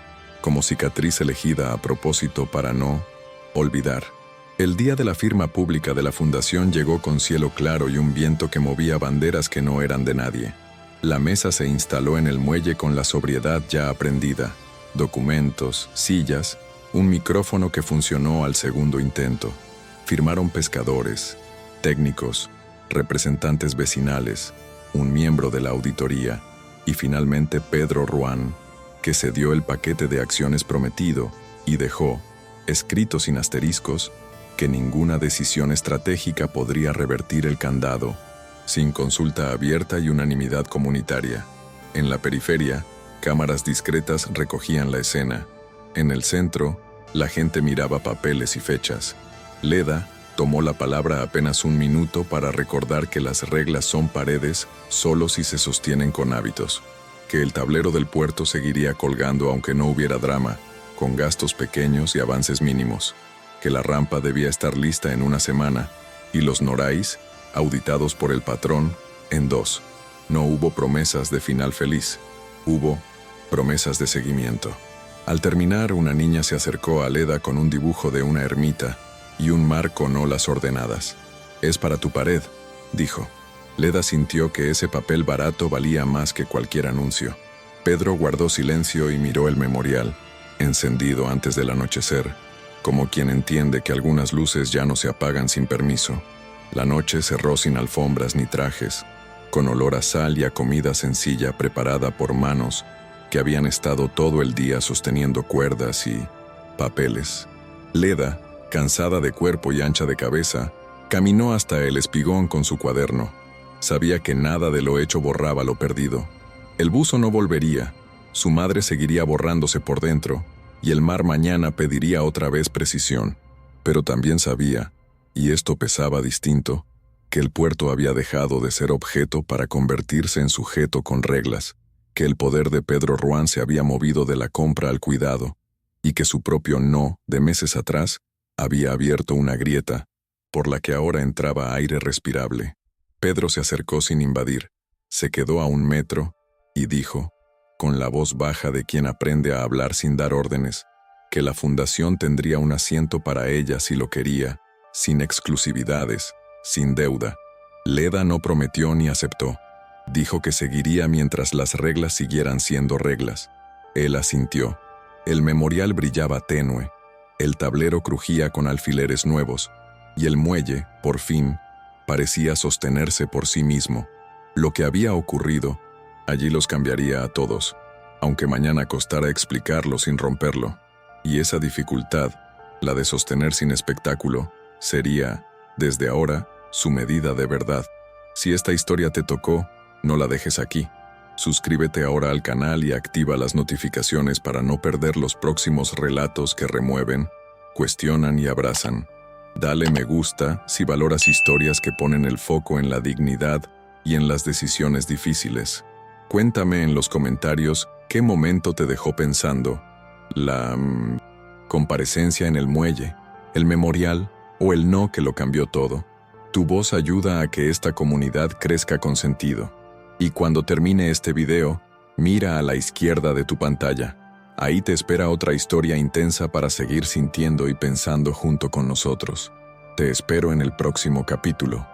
como cicatriz elegida a propósito para no olvidar. El día de la firma pública de la fundación llegó con cielo claro y un viento que movía banderas que no eran de nadie. La mesa se instaló en el muelle con la sobriedad ya aprendida. Documentos, sillas, un micrófono que funcionó al segundo intento. Firmaron pescadores, técnicos, representantes vecinales, un miembro de la auditoría y finalmente Pedro Ruán, que cedió el paquete de acciones prometido y dejó, escrito sin asteriscos, que ninguna decisión estratégica podría revertir el candado, sin consulta abierta y unanimidad comunitaria. En la periferia, cámaras discretas recogían la escena. En el centro, la gente miraba papeles y fechas. Leda tomó la palabra apenas un minuto para recordar que las reglas son paredes solo si se sostienen con hábitos, que el tablero del puerto seguiría colgando aunque no hubiera drama, con gastos pequeños y avances mínimos, que la rampa debía estar lista en una semana, y los norais, auditados por el patrón, en 2. No hubo promesas de final feliz, hubo promesas de seguimiento. Al terminar, una niña se acercó a Leda con un dibujo de una ermita y un mar con olas ordenadas. «Es para tu pared», dijo. Leda sintió que ese papel barato valía más que cualquier anuncio. Pedro guardó silencio y miró el memorial, encendido antes del anochecer, como quien entiende que algunas luces ya no se apagan sin permiso. La noche cerró sin alfombras ni trajes, con olor a sal y a comida sencilla preparada por manos que habían estado todo el día sosteniendo cuerdas y papeles. Leda, cansada de cuerpo y ancha de cabeza, caminó hasta el espigón con su cuaderno. Sabía que nada de lo hecho borraba lo perdido. El buzo no volvería, su madre seguiría borrándose por dentro, y el mar mañana pediría otra vez precisión. Pero también sabía, y esto pesaba distinto, que el puerto había dejado de ser objeto para convertirse en sujeto con reglas, que el poder de Pedro Ruán se había movido de la compra al cuidado, y que su propio no, de meses atrás, había abierto una grieta, por la que ahora entraba aire respirable. Pedro se acercó sin invadir, se quedó a 1 metro, y dijo, con la voz baja de quien aprende a hablar sin dar órdenes, que la fundación tendría un asiento para ella si lo quería, sin exclusividades, sin deuda. Leda no prometió ni aceptó. Dijo que seguiría mientras las reglas siguieran siendo reglas. Él asintió. El memorial brillaba tenue, el tablero crujía con alfileres nuevos, y el muelle, por fin, parecía sostenerse por sí mismo. Lo que había ocurrido, allí los cambiaría a todos, aunque mañana costara explicarlo sin romperlo. Y esa dificultad, la de sostener sin espectáculo, sería, desde ahora, su medida de verdad. Si esta historia te tocó, no la dejes aquí. Suscríbete ahora al canal y activa las notificaciones para no perder los próximos relatos que remueven, cuestionan y abrazan. Dale me gusta si valoras historias que ponen el foco en la dignidad y en las decisiones difíciles. Cuéntame en los comentarios qué momento te dejó pensando. La comparecencia en el muelle, el memorial o el no que lo cambió todo. Tu voz ayuda a que esta comunidad crezca con sentido. Y cuando termine este video, mira a la izquierda de tu pantalla. Ahí te espera otra historia intensa para seguir sintiendo y pensando junto con nosotros. Te espero en el próximo capítulo.